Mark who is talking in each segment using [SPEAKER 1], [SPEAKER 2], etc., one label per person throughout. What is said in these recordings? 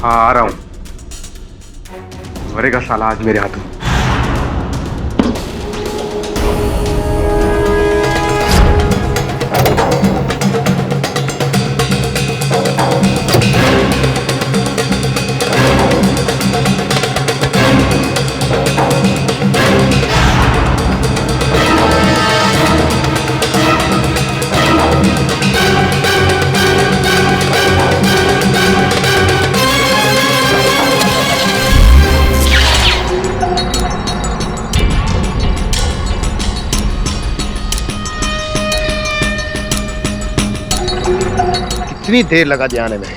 [SPEAKER 1] हाँ आ रहा हूँ। मरेगा साला आज मेरे हाथों।
[SPEAKER 2] कितनी देर लगा दिया आने में।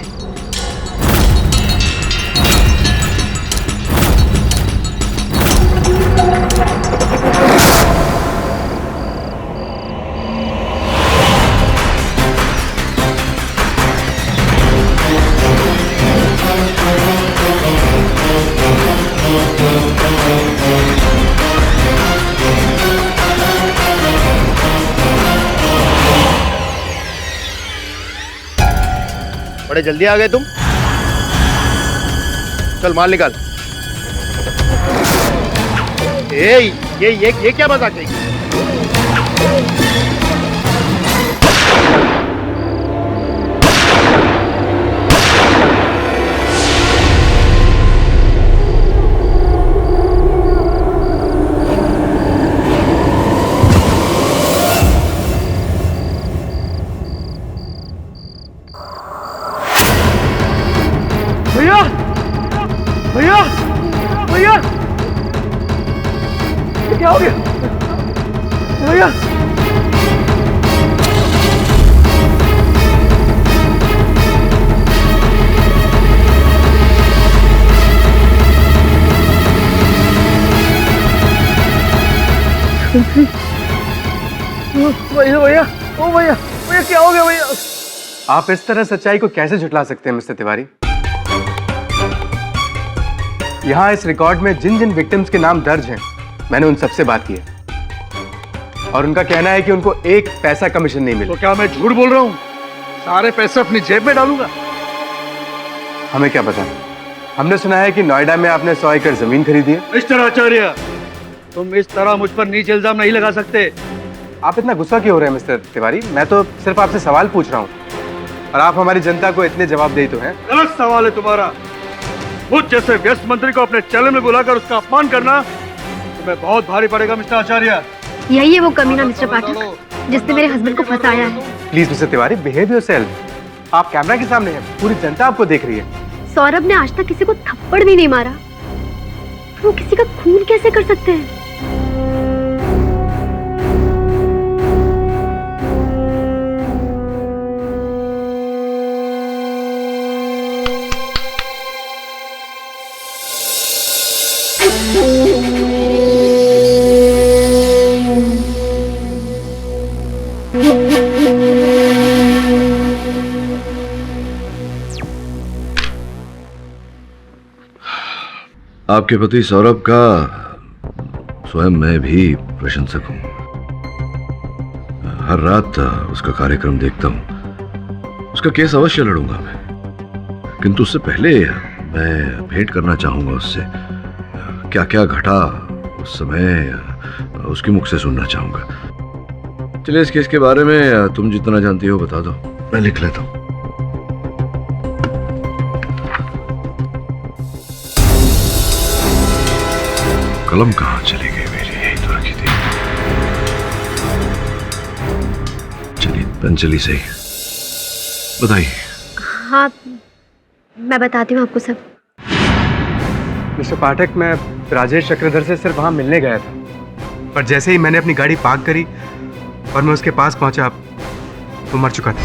[SPEAKER 2] बड़े जल्दी आ गए तुम। चल माल निकाल। ये क्या मजाक है?
[SPEAKER 3] भैया भैया भैया ये क्या हो गया भैया? भैया भैया ओ भैया भैया क्या हो गया भैया?
[SPEAKER 1] आप इस तरह सच्चाई को कैसे झुठला सकते हैं मिस्टर तिवारी? यहाँ इस रिकॉर्ड में जिन जिन विक्टिम्स के नाम दर्ज हैं, मैंने उन सबसे बात की है और उनका कहना है कि उनको एक पैसा कमीशन नहीं मिला।
[SPEAKER 3] तो क्या मैं झूठ बोल रहा हूँ? सारे पैसे अपनी जेब में डालूंगा।
[SPEAKER 1] हमें क्या पता। हमने सुना है कि नोएडा में आपने 100 एकड़ जमीन खरीदी है।
[SPEAKER 3] मिस्टर आचार्य, तुम इस तरह मुझ पर नीचे इल्जाम नहीं लगा सकते।
[SPEAKER 1] आप इतना गुस्सा क्यों हो रहे हैं मिस्टर तिवारी? मैं तो सिर्फ आपसे सवाल पूछ रहा हूँ और आप हमारी जनता को इतने जवाबदेही तो हैं।
[SPEAKER 3] गलत सवाल है तुम्हारा। मुझ जैसे व्यस्त मंत्री को अपने चैनल में बुलाकर उसका अपमान करना तुम्हें बहुत भारी पड़ेगा मिस्टर आचार्य।
[SPEAKER 4] यही है वो कमीना मिस्टर पाठक जिसने मेरे हस्बैंड को फंसाया है।
[SPEAKER 1] Please mister Tiwari, behave yourself. आप कैमरा के सामने हैं, पूरी जनता आपको देख रही है।
[SPEAKER 4] सौरभ ने आज तक किसी को थप्पड़ भी नहीं मारा, तो वो किसी का खून कैसे कर सकते हैं?
[SPEAKER 5] आपके पति सौरभ का स्वयं मैं भी प्रशंसक हूं। हर रात उसका कार्यक्रम देखता हूं। उसका केस अवश्य लड़ूंगा मैं, किंतु उससे पहले मैं भेंट करना चाहूंगा उससे। क्या क्या घटा उस समय उसके मुख से सुनना चाहूंगा। चलिए, इस केस के बारे में तुम जितना जानती हो बता दो, मैं लिख लेता हूं। कलम कहाँ चली गई मेरी? यही तो रखी थी। चलिए, पेन चली सही। बताइए।
[SPEAKER 4] हाँ, मैं बताती हूँ आपको सब।
[SPEAKER 1] मिस्टर पाठक, मैं राजेश चक्रधर से सिर्फ वहां मिलने गया था, पर जैसे ही मैंने अपनी गाड़ी पार्क करी और मैं उसके पास पहुंचा, वो मर चुका था।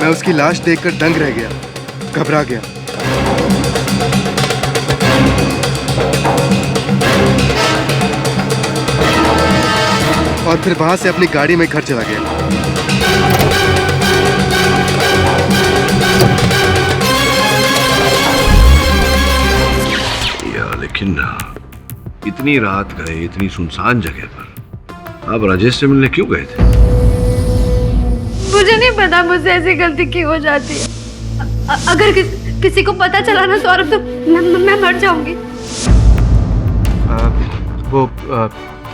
[SPEAKER 1] मैं उसकी लाश देखकर दंग रह गया, घबरा गया। और फिर वहां से अपनी गाड़ी में घर चला गया।
[SPEAKER 5] लेकिन इतनी रात गए इतनी सुनसान जगह पर, आप राजेश से मिलने क्यों गए थे?
[SPEAKER 4] मुझे नहीं पता मुझसे ऐसी गलती क्यों हो जाती है। अगर किसी को पता चला ना सौरभ तो मैं मर जाऊंगी।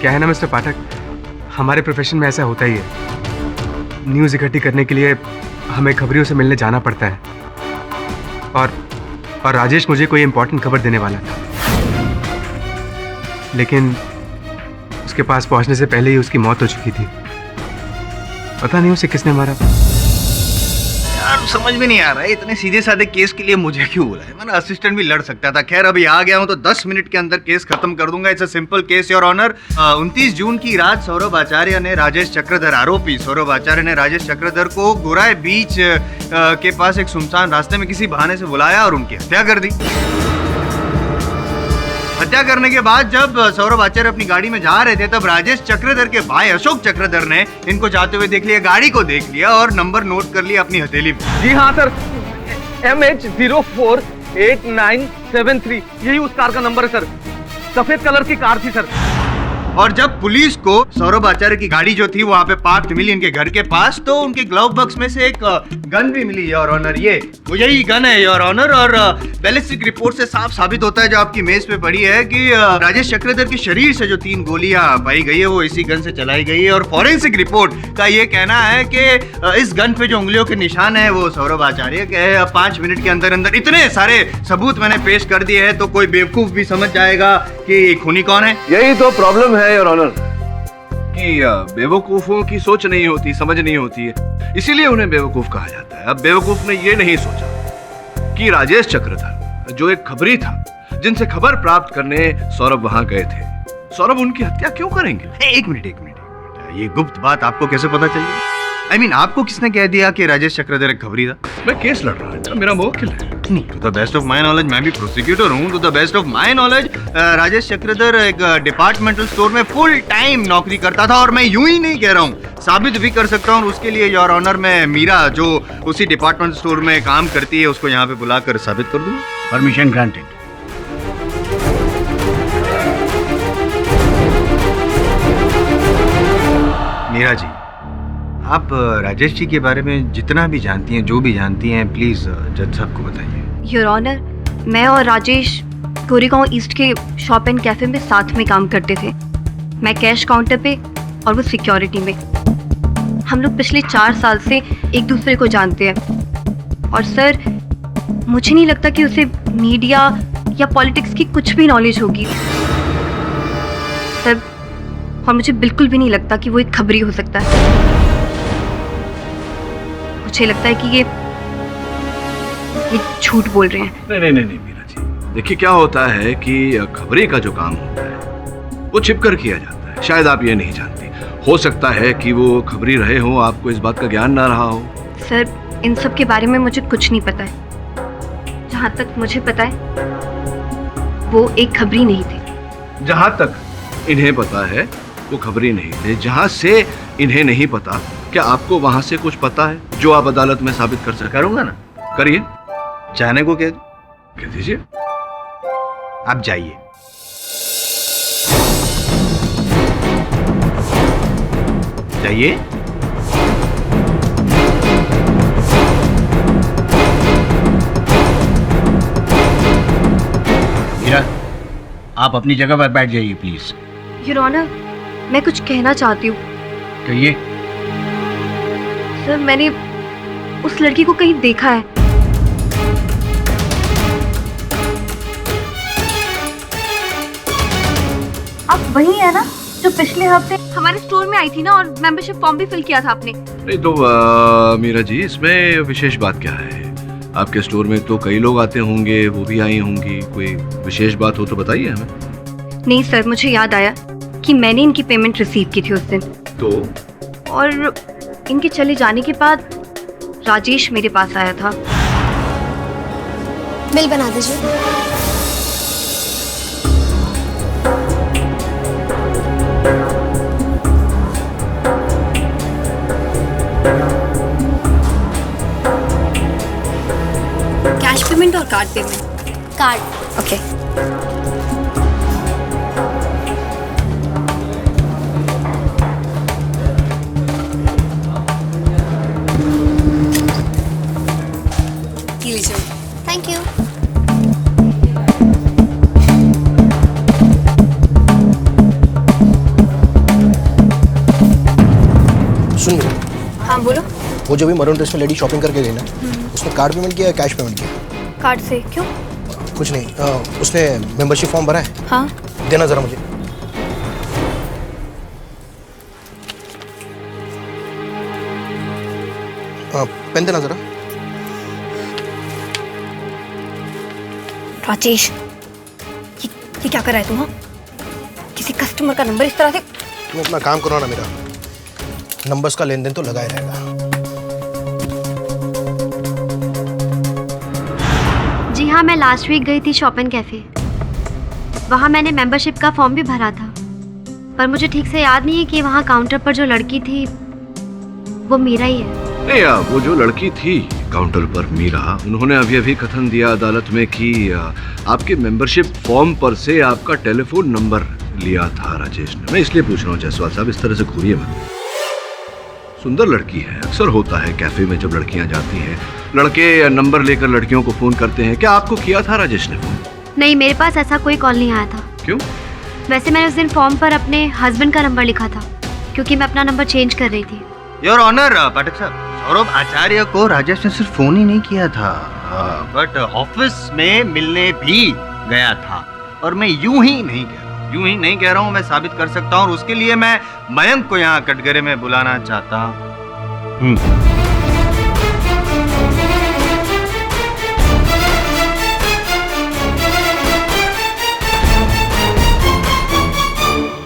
[SPEAKER 1] क्या है ना मिस्टर पाठक, हमारे प्रोफेशन में ऐसा होता ही है। न्यूज़ इकट्ठी करने के लिए हमें खबरियों से मिलने जाना पड़ता है, और राजेश मुझे कोई इम्पोर्टेंट खबर देने वाला था, लेकिन उसके पास पहुंचने से पहले ही उसकी मौत हो चुकी थी। पता नहीं उसे किसने मारा।
[SPEAKER 6] यार समझ में नहीं आ रहा है, इतने सीधे साधे केस के लिए मुझे क्यों बुलाया? मैंने असिस्टेंट भी लड़ सकता था। खैर अभी आ गया हूं तो 10 मिनट के अंदर केस खत्म कर दूंगा। It's a simple case your honour. 29 जून की रात सौरभ आचार्य ने राजेश चक्रधर, आरोपी सौरभ आचार्य ने राजेश चक्रधर को गोराई बीच के पास एक सुनसान रास्ते में किसी बहाने से बुलाया और उनकी हत्या कर दी। हत्या करने के बाद जब सौरभ आचार्य अपनी गाड़ी में जा रहे थे तब राजेश चक्रधर के भाई अशोक चक्रधर ने इनको जाते हुए देख लिया, गाड़ी को देख लिया और नंबर नोट कर लिया अपनी हथेली में।
[SPEAKER 7] जी हाँ सर, MH048973 यही उस कार का नंबर है सर। सफेद कलर की कार थी सर।
[SPEAKER 6] और जब पुलिस को सौरभ आचार्य की गाड़ी जो थी वहां पे पार्क मिली इनके घर के पास, तो उनके ग्लव बॉक्स में से एक गन भी मिली योर ऑनर। ये वो यही गन है योर ऑनर। और बैलिस्टिक रिपोर्ट से साफ साबित होता है, जो आपकी मेज पे पड़ी है, कि राजेश चक्रधर के शरीर से जो 3 गोलियां पाई गई है वो इसी गन से चलाई गई है। और फॉरेंसिक रिपोर्ट का ये कहना है कि इस गन पे जो उंगलियों के निशान है वो सौरभ आचार्य के है। 5 मिनट के अंदर अंदर इतने सारे सबूत मैंने पेश कर दिए हैं तो कोई बेवकूफ भी समझ जाएगा कि खूनी कौन है।
[SPEAKER 5] यही तो प्रॉब्लम है योर ऑनर, कि बेवकूफों की सोच नहीं होती, समझ नहीं होती है, इसीलिए उन्हें बेवकूफ कहा जाता है। अब बेवकूफ ने ये नहीं सोचा कि राजेश चक्रधर जो एक खबरी था, जिनसे खबर प्राप्त करने सौरभ वहां गए थे, सौरभ उनकी हत्या क्यों करेंगे?
[SPEAKER 6] एक मिनट ये गुप्त बात आपको कैसे पता चल गई? I mean, आपको किसने कह दिया कि राजेश चक्रधर एक खबरी था?
[SPEAKER 5] मैं केस लड़ रहा हूँ, मेरा मुवक्किल है।
[SPEAKER 6] नहीं, to the best of my knowledge, मैं भी प्रोसिक्यूटर हूँ। To the best of my knowledge Rajesh Chakradhar एक डिपार्टमेंटल स्टोर में फुल टाइम नौकरी करता था। और मैं यूं ही नहीं कह रहा हूँ, साबित भी कर सकता हूँ। उसके लिए योर ऑनर मैं मीरा, जो उसी डिपार्टमेंटल स्टोर में काम करती है, उसको यहाँ पे बुलाकर साबित कर दूँ।
[SPEAKER 2] Permission granted.
[SPEAKER 6] मीरा जी, आप राजेश जी के बारे में जितना भी जानती हैं, जो भी जानती हैं, प्लीज जज साहब को बताइए।
[SPEAKER 4] योर ऑनर, मैं और राजेश गोरेगांव ईस्ट के शॉप एंड कैफे में साथ में काम करते थे। मैं कैश काउंटर पे और वो सिक्योरिटी में। हम लोग पिछले 4 साल से एक दूसरे को जानते हैं। और सर, मुझे नहीं लगता कि उसे मीडिया या पॉलिटिक्स की कुछ भी नॉलेज होगी सर। और मुझे बिल्कुल भी नहीं लगता कि वो एक खबरी हो सकता है। मुझे लगता है कि ये झूठ बोल रहे हैं।
[SPEAKER 5] नहीं मीरा जी, देखिए क्या होता है कि खबरी का जो काम होता है वो छिपकर किया जाता है। शायद आप ये नहीं जानती, हो सकता है कि वो खबरी रहे हो, आपको इस बात का ज्ञान ना रहा हो।
[SPEAKER 4] सर, इन सब के बारे में मुझे कुछ नहीं पता है। जहाँ तक मुझे पता है वो एक खबरी नहीं थे।
[SPEAKER 5] जहां तक इन्हें पता है वो खबरी नहीं थे। जहां से इन्हें नहीं पता, क्या आपको वहां से कुछ पता है जो आप अदालत में साबित कर सकते?
[SPEAKER 6] करूंगा ना।
[SPEAKER 5] करिए।
[SPEAKER 6] चाहने को कह
[SPEAKER 5] दीजिए।
[SPEAKER 6] आप जाइए। जाइए।
[SPEAKER 2] मीरा, आप अपनी जगह पर बैठ जाइए प्लीज।
[SPEAKER 4] योर ऑनर, मैं कुछ कहना चाहती हूँ।
[SPEAKER 2] कहिए।
[SPEAKER 4] सर, मैंने उस लड़की को कहीं देखा है। आप वही है ना जो पिछले हफ्ते हमारे स्टोर में आई थी ना, और मेंबरशिप फॉर्म भी फिल किया था आपने?
[SPEAKER 5] नहीं तो मीरा जी, इसमें विशेष बात क्या है? आपके स्टोर में तो कई लोग आते होंगे, वो भी आई होंगी। कोई विशेष बात हो तो बताइए हमें।
[SPEAKER 4] नहीं सर, मुझे याद आया कि मैंने इनकी पेमेंट रिसीव की थी उस दिन।
[SPEAKER 5] तो?
[SPEAKER 4] और इनके चले जाने के बाद राजेश मेरे पास आया था।
[SPEAKER 8] बिल बना दीजिए। कैश पेमेंट और कार्ड पेमेंट? कार्ड। ओके।
[SPEAKER 4] बोलो।
[SPEAKER 8] वो जो भी मरून ड्रेस में लेडी शॉपिंग करके गई ना, उसने कार्ड पेमेंट किया या कैश पेमेंट किया?
[SPEAKER 4] कार्ड से। क्यों?
[SPEAKER 8] कुछ नहीं, उसने मेंबरशिप फॉर्म भरा है?
[SPEAKER 4] हाँ।
[SPEAKER 8] देना जरा मुझे। पेन देना जरा।
[SPEAKER 4] राजेश, ये क्या कर रहा है तू? हाँ, किसी कस्टमर का नंबर इस तरह से।
[SPEAKER 8] तुम अपना काम करो ना, मेरा नंबर्स का लेन देन तो लगा ही रहेगा।
[SPEAKER 4] जी हाँ, मैं लास्ट वीक गई थी शॉपिंग कैफे। वहाँ मैंने मेंबरशिप का फॉर्म भी भरा था, पर मुझे ठीक से याद नहीं है कि वहाँ काउंटर पर जो लड़की थी वो मीरा ही है।
[SPEAKER 5] नहीं यार, वो जो लड़की थी काउंटर पर मीरा, उन्होंने अभी अभी कथन दिया अदालत में कि आपके मेंबरशिप फॉर्म पर से आपका टेलीफोन नंबर लिया था राजेश ने। मैं इसलिए पूछ रहा हूँ जायसवाल साहब, इस तरह से घूरिए मत। सुंदर लड़की है, अक्सर होता है कैफे में जब लड़कियां जाती हैं, लड़के नंबर लेकर लड़कियों को फोन करते हैं। क्या आपको किया था राजेश ने फोन?
[SPEAKER 4] नहीं, मेरे पास ऐसा कोई कॉल नहीं आया था।
[SPEAKER 5] क्यों?
[SPEAKER 4] वैसे मैंने उस दिन फॉर्म पर अपने हस्बैंड का नंबर लिखा था, क्योंकि मैं अपना नंबर चेंज कर रही थी।
[SPEAKER 6] योर ऑनर पाठक साहब, सौरभ आचार्य को राजेश ने सिर्फ फोन ही नहीं किया था, बट ऑफिस में मिलने भी गया था। और मैं यूं ही नहीं कह रहा हूं, मैं साबित कर सकता हूं, और उसके लिए मैं मयंक को यहाँ कटघरे में बुलाना चाहता हूं।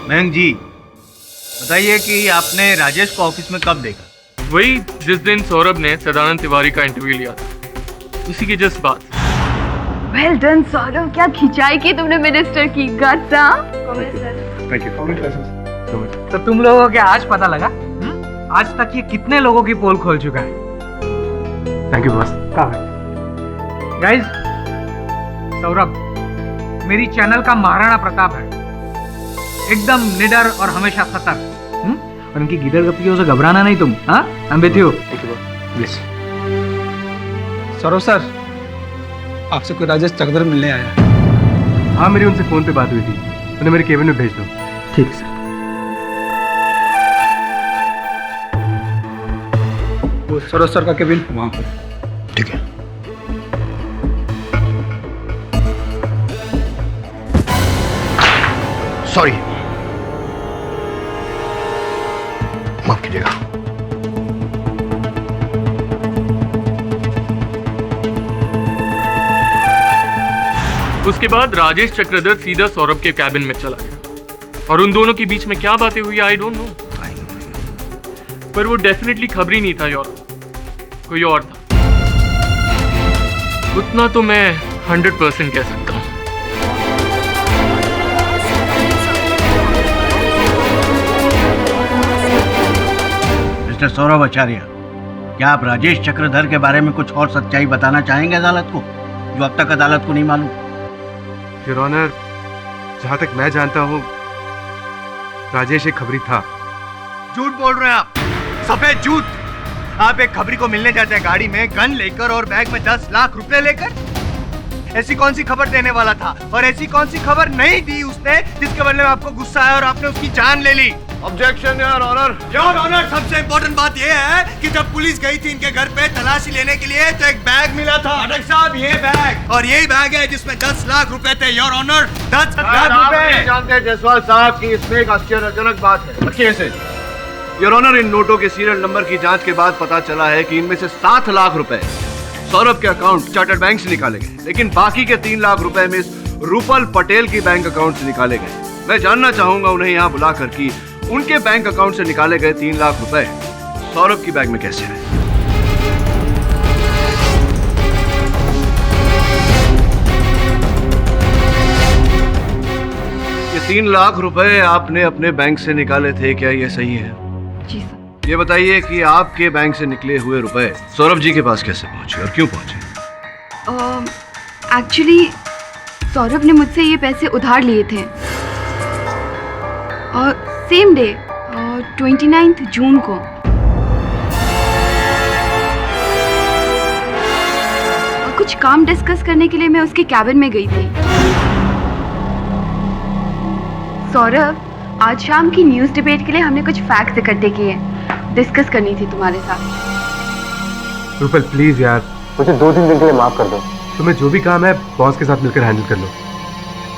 [SPEAKER 6] मयंक जी, बताइए कि आपने राजेश को ऑफिस में कब देखा?
[SPEAKER 9] वही जिस दिन सौरभ ने सदानंद तिवारी का इंटरव्यू लिया था, उसी की जस्ट बात।
[SPEAKER 10] वेल डन सौरभ, क्या खिंचाई की तुमने मिनिस्टर की। गट्स।
[SPEAKER 1] Thank you.
[SPEAKER 7] तो तुम लोगों को क्या आज पता लगा? आज तक ये कितने लोगों की पोल खोल चुका है?
[SPEAKER 1] Thank you boss.
[SPEAKER 7] Guys, Saurabh मेरी चैनल का महाराणा प्रताप है, एकदम निडर और हमेशा सतर्क। और उनकी गिदड़ गप्पियों से घबराना नहीं तुम। हाँ, I'm with you।
[SPEAKER 1] Thank you boss.
[SPEAKER 11] Saurabh sir, आपसे कोई राजेश चक्रधर मिलने आया।
[SPEAKER 1] हाँ, मेरी उनसे फोन पे बात हुई थी, उन्हें मेरे केबिन में भेज दो।
[SPEAKER 11] ठीक सर। वो सरोज सर का केबिन वहाँ पर।
[SPEAKER 8] ठीक है। सॉरी, माफ कीजिएगा।
[SPEAKER 9] उसके बाद राजेश चक्रधर सीधा सौरभ के कैबिन में चला गया, और उन दोनों के बीच में क्या बातें हुई आई डोंट नो, पर वो डेफिनेटली खबरी नहीं था यार, कोई और था। उतना तो मैं 100% कह सकता हूँ।
[SPEAKER 2] मिस्टर सौरभ आचार्य, क्या आप राजेश चक्रधर के बारे में कुछ और सच्चाई बताना चाहेंगे अदालत को, जो अब तक अदालत को नहीं मालूम?
[SPEAKER 1] योर ऑनर, जहां तक मैं जानता हूँ राजेश एक खबरी था।
[SPEAKER 6] झूठ बोल रहे हैं आप, सफेद झूठ। आप एक खबरी को मिलने जाते हैं गाड़ी में गन लेकर और बैग में 10 लाख रुपए लेकर। ऐसी कौन सी खबर देने वाला था, और ऐसी कौन सी खबर नहीं दी उसने जिसके बदले में आपको गुस्सा आया और आपने उसकी जान ले ली?
[SPEAKER 5] Objection your honour.
[SPEAKER 6] Your honour, सबसे इम्पोर्टेंट बात यह है कि जब पुलिस गई थी इनके घर पे तलाशी लेने के लिए, तो एक बैग मिला था। पाठक साहब, ये बैग, और यही बैग है जिसमें 10 लाख रुपए थे। योर ऑनर, 10 लाख रुपए।
[SPEAKER 5] जानते हैं जायसवाल साहब की इसमें एक आश्चर्यजनक बात है। कैसे? योर ऑनर, इन नोटों के सीरियल नंबर की जांच के बाद पता चला है कि इनमें से 7 लाख रुपए सौरभ के अकाउंट चार्टर्ड बैंक से निकाले गए, लेकिन बाकी के 3 लाख रुपए मिस रूपल पटेल की बैंक अकाउंट से निकाले गए। मैं जानना चाहूंगा उन्हें यहाँ बुलाकर कि उनके बैंक अकाउंट से निकाले गए 3 लाख रुपए सौरभ की बैग में कैसे आए। ये 3 लाख रुपए आपने अपने बैंक से निकाले थे, क्या ये सही है?
[SPEAKER 10] जी सर।
[SPEAKER 5] ये बताइए कि आपके बैंक से निकले हुए रुपए सौरभ जी के पास कैसे पहुंचे और क्यों पहुंचे?
[SPEAKER 10] एक्चुअली सौरभ ने मुझसे ये पैसे उधार लिए थे, और सेम डे 29 जून को कुछ काम डिस्कस करने के लिए मैं उसके कैबिन में गई थी। सौरभ, आज शाम की न्यूज़ डिबेट के लिए हमने कुछ फैक्ट्स इकट्ठे किए, डिस्कस करनी थी तुम्हारे साथ।
[SPEAKER 1] रूपल प्लीज यार, मुझे 2-3 दिन के लिए माफ कर दो। तुम्हें जो भी काम है बॉस के साथ मिलकर हैंडल कर लो।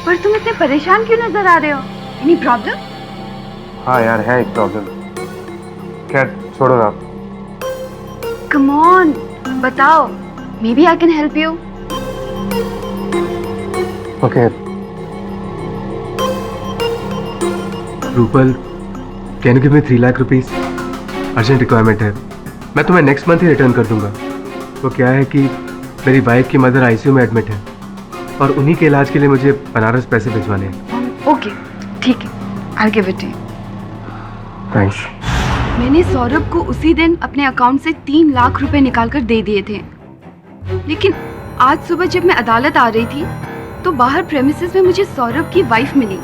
[SPEAKER 10] पर तुम इतने परेशान क्यों नजर आ रहे हो? Any problem?
[SPEAKER 1] हाँ यार, है एक प्रॉब्लम। खैर छोड़ो ना।
[SPEAKER 10] कम ऑन, बताओ, maybe I can help you.
[SPEAKER 1] Okay Rupal, can you give me 3 lakh rupees? Urgent requirement है। मैं तुम्हें नेक्स्ट मंथ ही रिटर्न कर दूंगा। वो क्या है कि मेरी वाइफ की मदर आईसीयू में एडमिट है और उन्हीं के इलाज के लिए मुझे बनारस पैसे भिजवाने हैं।
[SPEAKER 10] ओके, ठीक है, I give it to you.
[SPEAKER 1] Thanks.
[SPEAKER 10] मैंने सौरभ को उसी दिन अपने अकाउंट से 3 लाख रुपए निकालकर दे दिए थे, लेकिन आज सुबह जब मैं अदालत आ रही थी तो बाहर प्रेमिसेस में मुझे सौरभ की वाइफ मिली।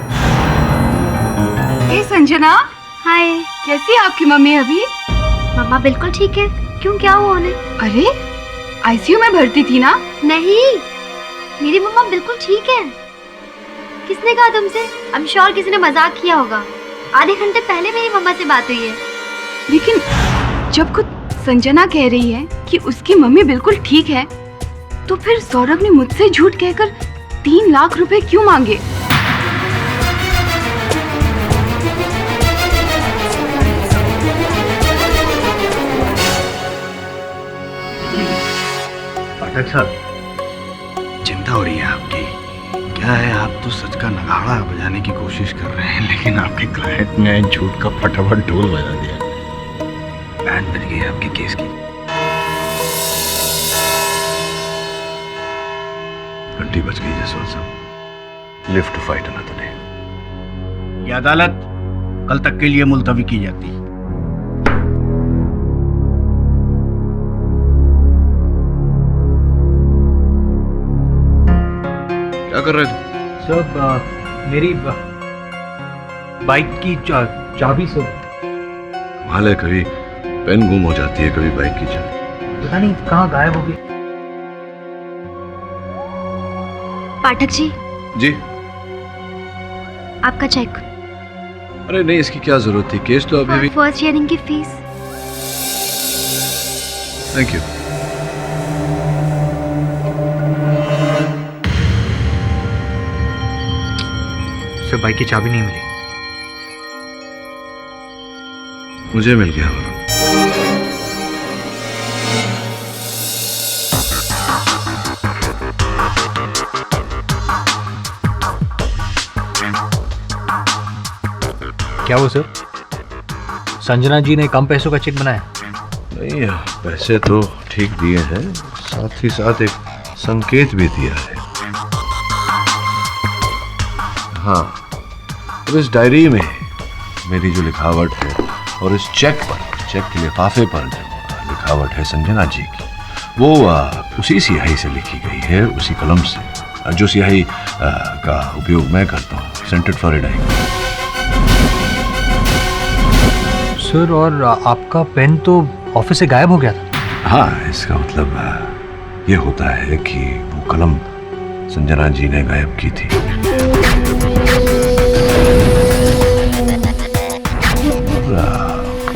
[SPEAKER 10] हे संजना,
[SPEAKER 4] हाय।
[SPEAKER 10] कैसी है आपकी मम्मी अभी?
[SPEAKER 4] मम्मा बिल्कुल ठीक है। क्यों, क्या हुआ उन्हें?
[SPEAKER 10] अरे आईसीयू में भर्ती थी ना?
[SPEAKER 4] नहीं, मेरी मम्मा बिल्कुल ठीक है। किसने कहा तुमसे? आई एम श्योर किसी ने मजाक किया होगा। आधे घंटे पहले मेरी मम्मा से बात हुई है।
[SPEAKER 10] लेकिन जब खुद संजना कह रही है कि उसकी मम्मी बिल्कुल ठीक है, तो फिर सौरभ ने मुझसे झूठ कहकर 3 लाख रुपए क्यों मांगे?
[SPEAKER 2] पाठक साहब, चिंता हो रही है आपकी। क्या है, आप तो सच का नगाड़ा बजाने की कोशिश कर रहे हैं, लेकिन आपके क्लाइंट ने झूठ का फटाफट ढोल बजा दिया। बैंड बज गई आपके केस की।
[SPEAKER 5] घंटी बज गई जसवंत साहब। Live to fight another day.
[SPEAKER 2] ये अदालत कल तक के लिए मुलतवी की जाती है।
[SPEAKER 5] क्या कर रहे थे?
[SPEAKER 7] सर मेरी बाइक की चाबी सो
[SPEAKER 5] कमाल है, कभी पेन गुम हो जाती है, कभी बाइक की चाबी।
[SPEAKER 7] पता नहीं कहाँ गायब हो गई।
[SPEAKER 4] पाठक जी,
[SPEAKER 5] जी।
[SPEAKER 4] आपका चेक।
[SPEAKER 5] अरे नहीं, इसकी क्या जरूरत थी, केस तो अभी भी।
[SPEAKER 4] फर्स्ट हियरिंग की fees.
[SPEAKER 5] Thank you.
[SPEAKER 7] Sir bike की चाबी नहीं मिली।
[SPEAKER 5] मुझे मिल गया।
[SPEAKER 7] क्या वो सर, संजना जी ने कम पैसों का चेक बनाया?
[SPEAKER 5] नहीं, पैसे तो ठीक दिए हैं, साथ ही साथ एक संकेत भी दिया है। हाँ, और इस डायरी में मेरी जो लिखावट है और इस चेक के लिफाफे पर जो लिखावट है संजना जी की, वो उसी स्याही से लिखी गई है, उसी कलम से जो स्याही का उपयोग मैं करता हूँ, सेंटेड फ्लोरिडाइन।
[SPEAKER 7] सर, और आपका पेन तो ऑफिस से गायब हो गया था।
[SPEAKER 5] हाँ, इसका मतलब ये होता है कि वो कलम संजना जी ने गायब की थी।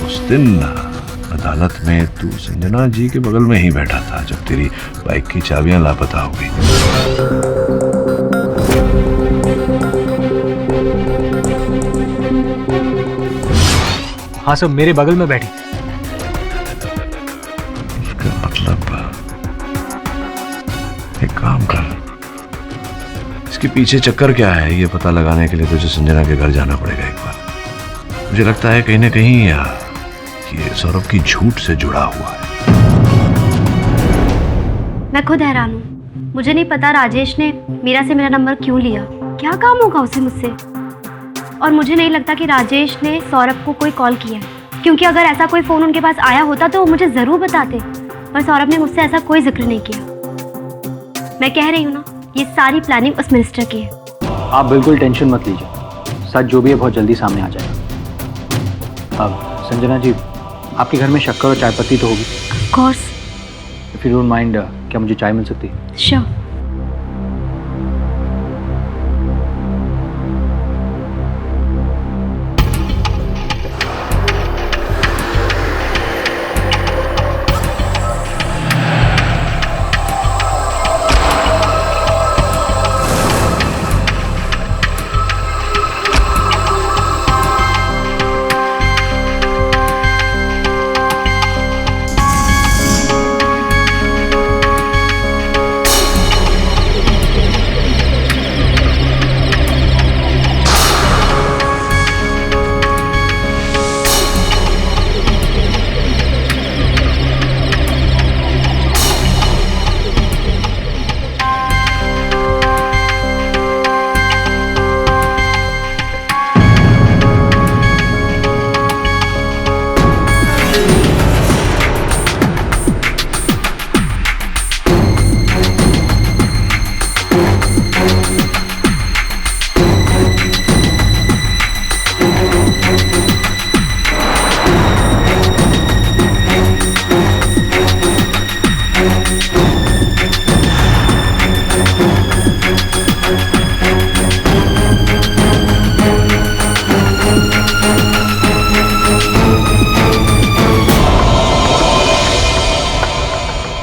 [SPEAKER 5] उस दिन अदालत में तू संजना जी के बगल में ही बैठा था जब तेरी बाइक की चाबियां लापता हो गई।
[SPEAKER 7] हाँ सर, मेरे बगल में बैठी।
[SPEAKER 5] इसका मतलब एक काम कर, इसके पीछे चक्कर क्या है ये पता लगाने के लिए तुझे संजना के घर जाना पड़ेगा एक बार। मुझे लगता है कहीं ना कहीं ये सौरभ की झूठ से जुड़ा हुआ है।
[SPEAKER 4] मैं खुद हैरान हूँ, मुझे नहीं पता राजेश ने मीरा से मेरा नंबर क्यों लिया। क्या काम होगा उसे मुझसे? और मुझे नहीं लगता कि राजेश ने सौरभ को कोई कॉल किया, क्योंकि अगर ऐसा कोई फ़ोन उनके पास आया होता तो वो मुझे ज़रूर बताते, पर सौरभ ने मुझसे ऐसा कोई जिक्र नहीं किया। मैं कह रही हूँ ना, ये सारी प्लानिंग उस मिनिस्टर की है।
[SPEAKER 12] आप बिल्कुल टेंशन मत लीजिए, सच जो भी है बहुत जल्दी सामने आ जाएगा। अब संजना जी, आपके घर में शक्कर और चाय पत्ती तो होगी?
[SPEAKER 4] Of course.
[SPEAKER 12] If you don't mind, क्या मुझे चाय मिल सकती है?
[SPEAKER 4] श्योर।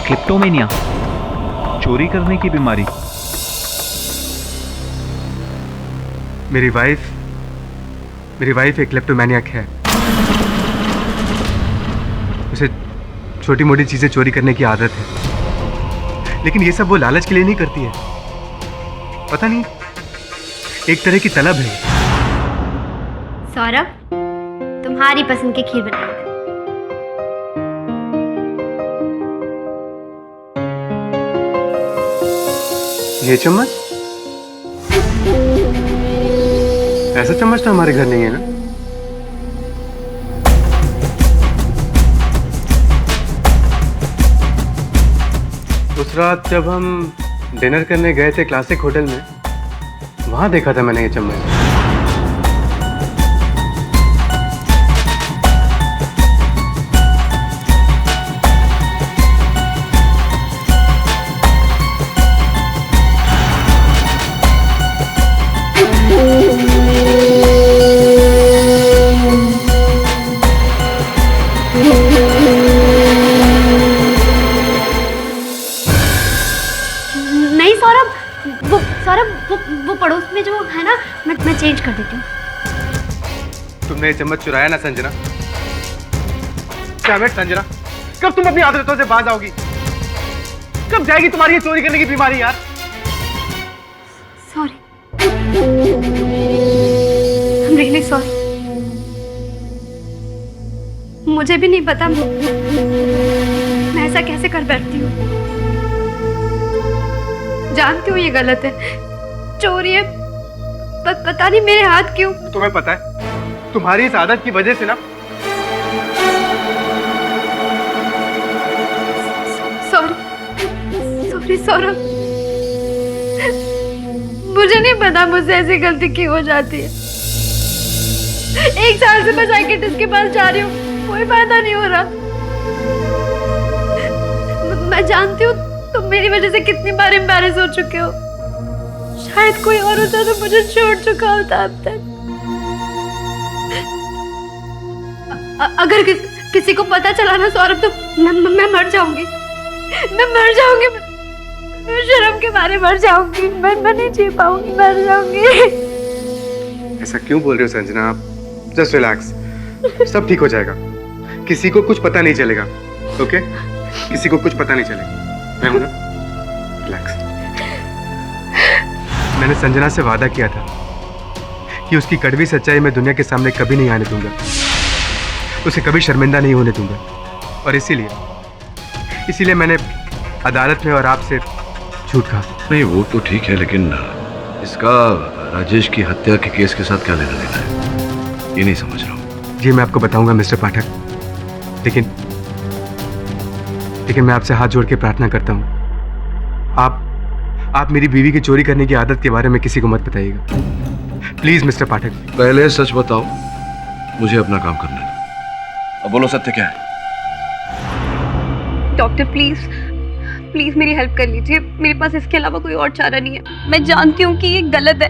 [SPEAKER 13] क्लिप्टोमेनिया, चोरी करने की बीमारी।
[SPEAKER 1] मेरी वाइफ एक क्लेप्टोमैनियक है। उसे छोटी मोटी चीजें चोरी करने की आदत है, लेकिन ये सब वो लालच के लिए नहीं करती है। पता नहीं, एक तरह की तलब है।
[SPEAKER 14] सौरभ, तुम्हारी पसंद की खीर बनाई।
[SPEAKER 1] ये चम्मच? ऐसा चम्मच तो हमारे घर नहीं है ना। उस रात जब हम डिनर करने गए थे क्लासिक होटल में, वहां देखा था मैंने ये चम्मच।
[SPEAKER 14] नहीं सौरभ, वो पड़ोस में जो है ना, मैं चेंज कर देती हूँ।
[SPEAKER 1] तुमने ये चम्मच चुराया ना संजना? क्या संजना, कब तुम अपनी आदतों से बाज आओगी? कब जाएगी तुम्हारी ये चोरी करने की बीमारी यार?
[SPEAKER 14] Sorry, really sorry. मुझे भी नहीं पता मैं ऐसा कैसे कर बैठती हूँ। जानती हूँ ये गलत है, चोरी है, पता नहीं मेरे हाथ क्यों।
[SPEAKER 1] तुम्हें पता है, तुम्हारी इस आदत की वजह से ना।
[SPEAKER 10] सॉरी सौरभ, मुझे नहीं पता मुझसे ऐसी गलती क्यों हो जाती है। 1 साल से मैं साइकियाट्रिस्ट के पास जा रही हूँ, कोई फायदा नहीं हो रहा। मैं जानती हूँ तुम मेरी वजह से कितनी बार एम्बैरेस हो चुके हो। शायद कोई और होता तो मुझे छोड़ चुका होता अब तक। अगर किसी को पता चला ना सौरभ, तो मैं मर जाऊंगी। मैं मर जाऊंगी, मैं शर्म के मारे मर जाऊंगी। मैं नहीं जी पाऊंगी, मर जाऊंगी।
[SPEAKER 1] ऐसा क्यों बोल रहे हो संजना? आप जस्ट रिलैक्स, सब ठीक हो जाएगा। किसी को कुछ पता नहीं चलेगा, ओके? किसी को कुछ पता नहीं चलेगा। मैं हूं ना, रिलैक्स। मैंने संजना से वादा किया था कि उसकी कड़वी सच्चाई मैं दुनिया के सामने कभी नहीं आने दूंगा, उसे कभी शर्मिंदा नहीं होने दूंगा। और इसीलिए मैंने अदालत में और आपसे झूठ कहा।
[SPEAKER 5] नहीं, वो तो ठीक है, लेकिन इसका राजेश की हत्या के केस के साथ क्या लेना देना है, ये नहीं समझ रहा हूँ।
[SPEAKER 1] जी मैं आपको बताऊंगा मिस्टर पाठक, लेकिन मैं आपसे हाथ जोड़ के प्रार्थना करता हूँ, आप मेरी बीवी की चोरी करने की आदत के बारे में किसी को मत बताइएगा, प्लीज मिस्टर पाठक।
[SPEAKER 5] पहले सच बताओ, मुझे अपना काम करने दो। अब बोलो, सत्य क्या है?
[SPEAKER 4] डॉक्टर प्लीज मेरी हेल्प कर लीजिए। मेरे पास इसके अलावा कोई और चारा नहीं है। मैं जानती हूँ कि ये गलत है,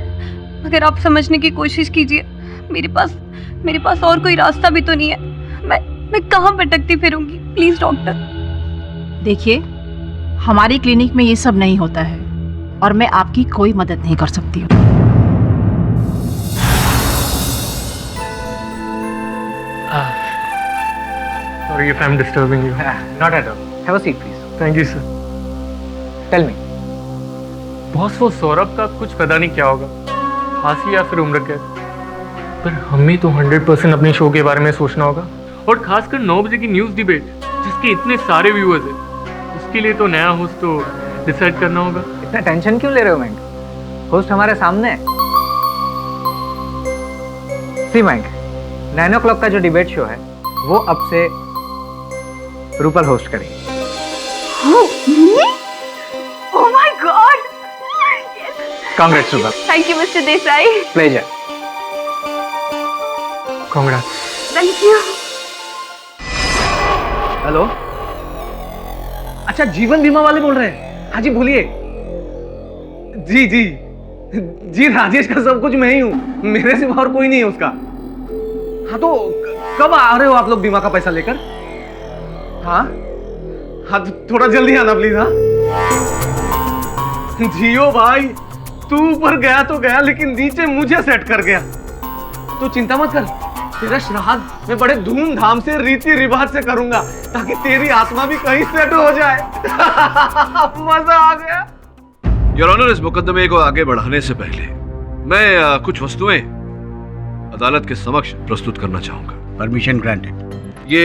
[SPEAKER 4] मगर आप समझने की कोशिश कीजिए। मेरे पास और कोई रास्ता भी तो नहीं है। मैं कहाँ भटकती फिरूंगी? Please doctor.
[SPEAKER 15] देखिए, हमारी क्लिनिक में ये सब नहीं होता है और मैं आपकी कोई मदद नहीं कर सकती हूँ।
[SPEAKER 9] Sorry if I'm disturbing you.
[SPEAKER 7] Not at all. Have a seat, please.
[SPEAKER 9] Thank you, sir.
[SPEAKER 7] Tell me.
[SPEAKER 9] Boss, वो सौरभ का कुछ पता नहीं क्या होगा, फांसी या फिर उम्र कैद। पर हमें तो 100% अपने शो के बारे में सोचना होगा, और खासकर 9 बजे की न्यूज़ डिबेट जिसके इतने सारे व्यूअर्स हैं, उसके लिए तो नया होस्ट तो डिसाइड करना होगा।
[SPEAKER 7] इतना टेंशन क्यों ले रहे हो मैंक? होस्ट हमारे सामने है। सी मैंक, 9 o'clock का जो डिबेट शो है वो अब से रूपल होस्ट करेगी।
[SPEAKER 10] Oh my God!
[SPEAKER 7] Congrats, Rupal.
[SPEAKER 10] Thank you, Mr. Desai.
[SPEAKER 7] Pleasure.
[SPEAKER 9] Congrats.
[SPEAKER 10] Thank you.
[SPEAKER 7] Hello, अच्छा जीवन बीमा वाले बोल रहे हैं? हाँ जी, बोलिए। जी राजेश का सब कुछ मैं ही हूँ, मेरे सिवा और कोई नहीं है उसका। हाँ तो कब आ रहे हो आप लोग बीमा का पैसा लेकर?
[SPEAKER 3] हाँ थोड़ा जल्दी आना प्लीज। हाँ जियो भाई, तू ऊपर गया तो गया लेकिन नीचे मुझे सेट कर गया। तो चिंता मत कर, तेरा श्राद्ध मैं बड़े धूमधाम से रीति रिवाज से करूंगा ताकि तेरी आत्मा भी कहीं सेट हो जाए। मजा आ गया।
[SPEAKER 5] योर ऑनर, इस मुकदमे को आगे बढ़ाने से पहले मैं कुछ वस्तुएं अदालत के समक्ष प्रस्तुत करना चाहूंगा।
[SPEAKER 6] Permission granted.
[SPEAKER 5] ये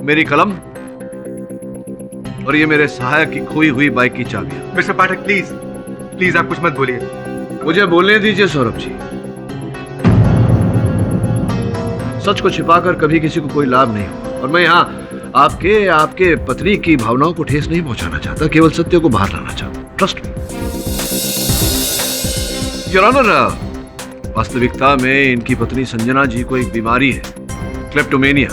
[SPEAKER 5] मेरी कलम और ये मेरे सहायक की खोई हुई बाइक की चाबियां।
[SPEAKER 1] मिस्टर पाठक प्लीज प्लीज आप कुछ मत बोलिए।
[SPEAKER 5] मुझे बोलने दीजिए सौरभ जी। सच को छिपाकर कभी किसी को कोई लाभ नहीं हो, और मैं यहाँ आपके पत्नी की भावनाओं को ठेस नहीं पहुंचाना चाहता, केवल सत्य को बाहर लाना चाहता। ट्रस्ट मी योर ऑनर, वास्तविकता में इनकी पत्नी संजना जी को एक बीमारी है, क्लेप्टोमेनिया।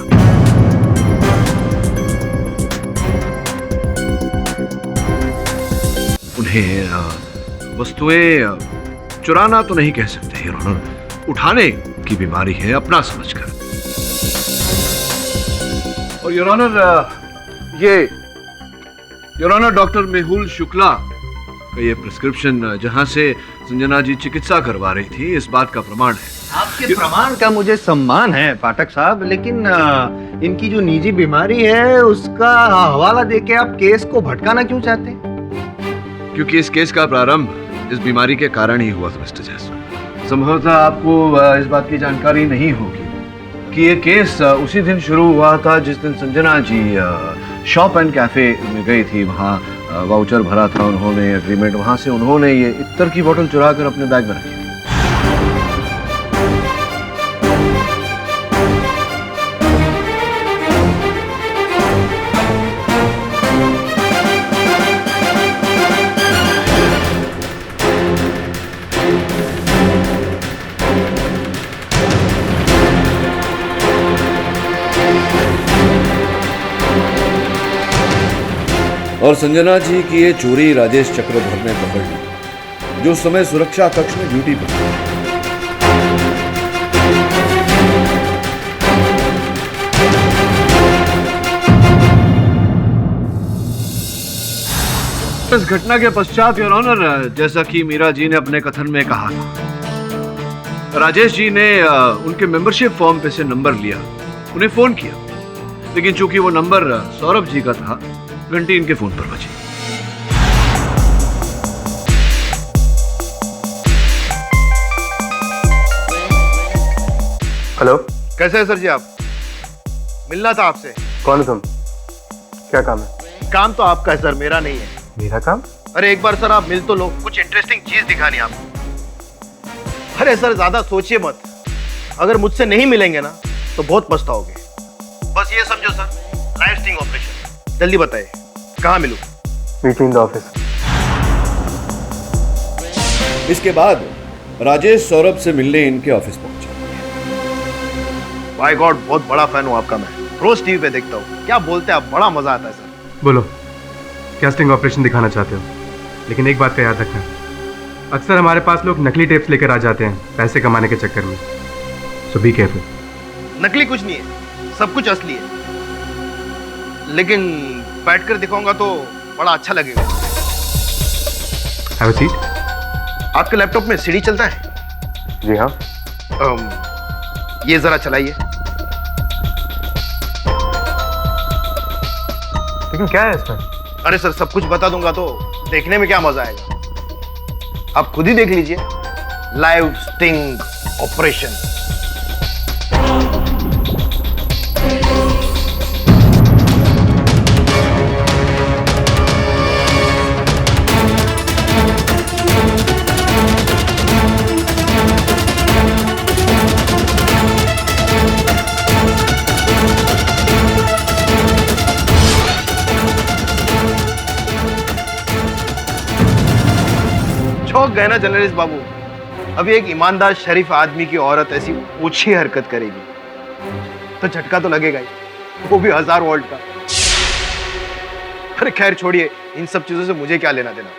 [SPEAKER 5] उन्हें वस्तुएं चुराना तो नहीं कह सकते योर ऑनर, उठाने की बीमारी है अपना समझकर। और your honour doctor Mehul Shukla का ये प्रिस्क्रिप्शन जहां से संजना जी चिकित्सा करवा रही थी, इस बात का प्रमाण है।
[SPEAKER 6] आपके प्रमाण का मुझे सम्मान है पाठक साहब, लेकिन इनकी जो निजी बीमारी है उसका हवाला देके आप केस को भटकाना क्यों चाहते हैं?
[SPEAKER 5] क्योंकि इस केस का प्रारंभ इस बीमारी के कारण ही हुआ था मिस्टर जायसवाल। संभवतः आपको इस बात की जानकारी नहीं होगी कि ये केस उसी दिन शुरू हुआ था जिस दिन Sanjana ji shop and cafe में गई थी। वहाँ वाउचर भरा था उन्होंने, एग्रीमेंट, वहाँ से उन्होंने ये इत्तर की बोतल चुरा कर अपने बैग में रखी थी। और संजना जी की ये चोरी राजेश चक्रधर ने पकड़ ली, जो उस समय सुरक्षा कक्ष में ड्यूटी पर था। इस घटना के पश्चात योर ऑनर, जैसा कि मीरा जी ने अपने कथन में कहा था, राजेश जी ने उनके मेंबरशिप फॉर्म पे से नंबर लिया, उन्हें फोन किया, लेकिन चूंकि वो नंबर सौरभ जी का था, घंटी इनके फोन पर बजी।
[SPEAKER 1] हेलो,
[SPEAKER 6] कैसे हैं सर जी आप? मिलना था आपसे।
[SPEAKER 1] कौन हो तुम? क्या काम है?
[SPEAKER 6] काम तो आपका है सर, मेरा नहीं है।
[SPEAKER 1] मेरा काम?
[SPEAKER 6] अरे एक बार सर आप मिल तो लो, कुछ इंटरेस्टिंग चीज दिखानी आपको। अरे सर ज्यादा सोचिए मत, अगर मुझसे नहीं मिलेंगे ना तो बहुत पछताओगे। बस ये समझो सर, लाइफ स्टिंग ऑपरेशन। जल्दी बताइए कहाँ मिलूं?
[SPEAKER 1] Meet in the office.
[SPEAKER 5] इसके बाद राजेश सौरभ से मिलने इनके ऑफिस पहुंचा।
[SPEAKER 6] बाय गॉड, बहुत बड़ा फैन हूँ आपका मैं, रोज टीवी पे देखता हूँ। क्या बोलते हैं आप, बड़ा मजा आता है सर।
[SPEAKER 1] बोलो, क्या स्टिंग ऑपरेशन दिखाना चाहते हो? लेकिन एक बात का याद रखना, अक्सर हमारे पास लोग नकली टेप्स लेकर आ जाते हैं पैसे कमाने के चक्कर में, सो बी केयरफुल।
[SPEAKER 6] नकली कुछ नहीं है, सब कुछ असली है, लेकिन बैठकर दिखाऊंगा तो बड़ा अच्छा लगेगा।
[SPEAKER 1] Have a seat.
[SPEAKER 6] आपके लैपटॉप में सीडी चलता है?
[SPEAKER 1] जी हाँ।
[SPEAKER 6] ये जरा चलाइए।
[SPEAKER 1] लेकिन क्या है इसमें?
[SPEAKER 6] अरे सर सब कुछ बता दूंगा तो देखने में क्या मजा आएगा, आप खुद ही देख लीजिए। Live sting operation. चौंक गए ना जर्नलिस्ट बाबू? अभी एक ईमानदार शरीफ आदमी की औरत ऐसी ऊंची हरकत करेगी तो झटका तो लगेगा ही, वो भी 1000 वोल्ट का। अरे खैर छोड़िए, इन सब चीजों से मुझे क्या लेना देना,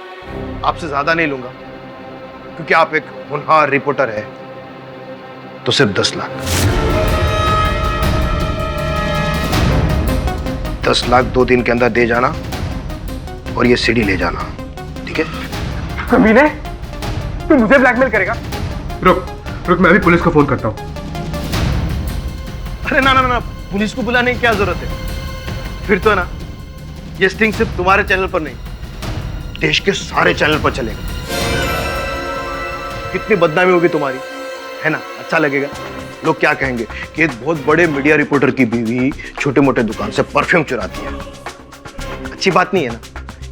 [SPEAKER 6] आपसे ज्यादा नहीं लूंगा, क्योंकि आप एक होनहार रिपोर्टर है। तो सिर्फ 10 लाख।
[SPEAKER 8] 10 लाख 2 दिन के अंदर दे जाना और ये सीडी ले जाना, ठीक है?
[SPEAKER 1] कमीने, तू मुझे ब्लैकमेल करेगा? रुक रुक, मैं अभी पुलिस को फोन करता हूँ।
[SPEAKER 3] अरे ना ना ना, पुलिस को बुलाने की क्या जरूरत है? फिर तो ना ये स्टिंग सिर्फ तुम्हारे चैनल पर नहीं, देश के सारे चैनल पर चलेगा। कितनी बदनामी होगी तुम्हारी, है ना? अच्छा लगेगा? लोग क्या कहेंगे कि एक बहुत बड़े मीडिया रिपोर्टर की बीवी छोटे मोटे दुकान से परफ्यूम चुराती है। अच्छी बात नहीं है ना?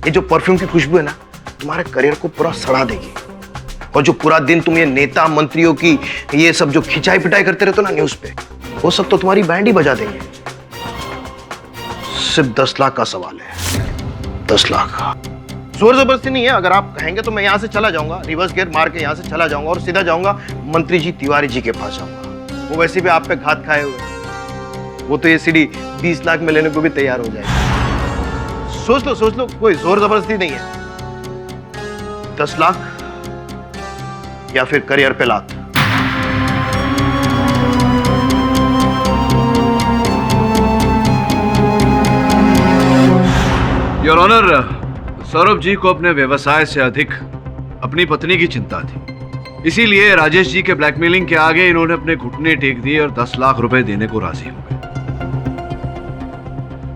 [SPEAKER 3] ये जो परफ्यूम की खुशबू है ना, तुम्हारे करियर को पूरा सड़ा देगी। और जो पूरा दिन तुम ये नेता मंत्रियों की ये सब जो खिंचाई पिटाई करते रहते हो ना न्यूज पे, वो सब तो तुम्हारी बैंड ही बजा देंगे। सिर्फ 10 लाख का सवाल है, 10 लाख। जोर जबरदस्ती नहीं है, अगर आप कहेंगे तो मैं यहाँ से चला जाऊंगा, रिवर्स गियर मार के यहाँ से चला जाऊंगा और सीधा जाऊंगा मंत्री जी तिवारी जी के पास जाऊंगा। वो वैसे भी आप पे घात खाए हुए, वो तो ये सीडी 20 लाख में लेने को भी तैयार हो जाएगी। सोच लो, कोई जोर जबरदस्ती नहीं है। 10 लाख या फिर करियर पे लात।
[SPEAKER 5] योर ऑनर, सौरभ जी को अपने व्यवसाय से अधिक अपनी पत्नी की चिंता थी, इसीलिए राजेश जी के ब्लैकमेलिंग के आगे इन्होंने अपने घुटने टेक दिए और 10 लाख रुपए देने को राजी हो गए।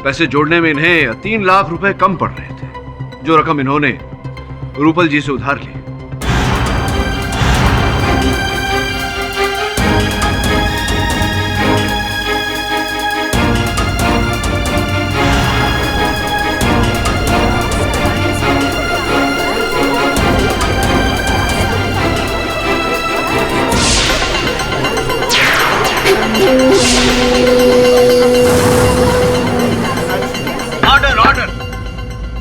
[SPEAKER 5] पैसे जोड़ने में इन्हें 3 लाख रुपए कम पड़ रहे थे, जो रकम इन्होंने रूपल जी से उधार ली।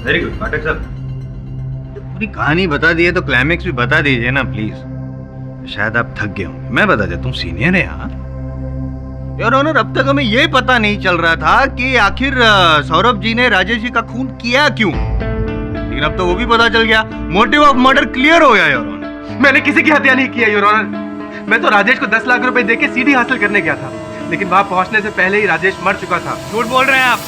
[SPEAKER 6] वेरी गुड पाठक साहब, पूरी कहानी बता दी है तो क्लाइमेक्स भी बता दीजिए ना प्लीज। शायद आप थक गए होंगे, मैं बता देता हूँ, सीनियर है यहाँ। योर ऑनर, अब तक हमें ये पता नहीं चल रहा था कि आखिर सौरभ जी ने राजेश जी का खून किया क्यों, लेकिन अब तो वो भी पता चल गया। मोटिव ऑफ मर्डर क्लियर हो गया योर ऑनर।
[SPEAKER 1] मैंने किसी की हत्या नहीं किया योर ऑनर। मैं तो राजेश को 10 लाख रुपए देके सीडी हासिल करने गया था, लेकिन वहां पहुंचने से पहले ही राजेश मर चुका था।
[SPEAKER 6] झूठ बोल रहे हैं आप।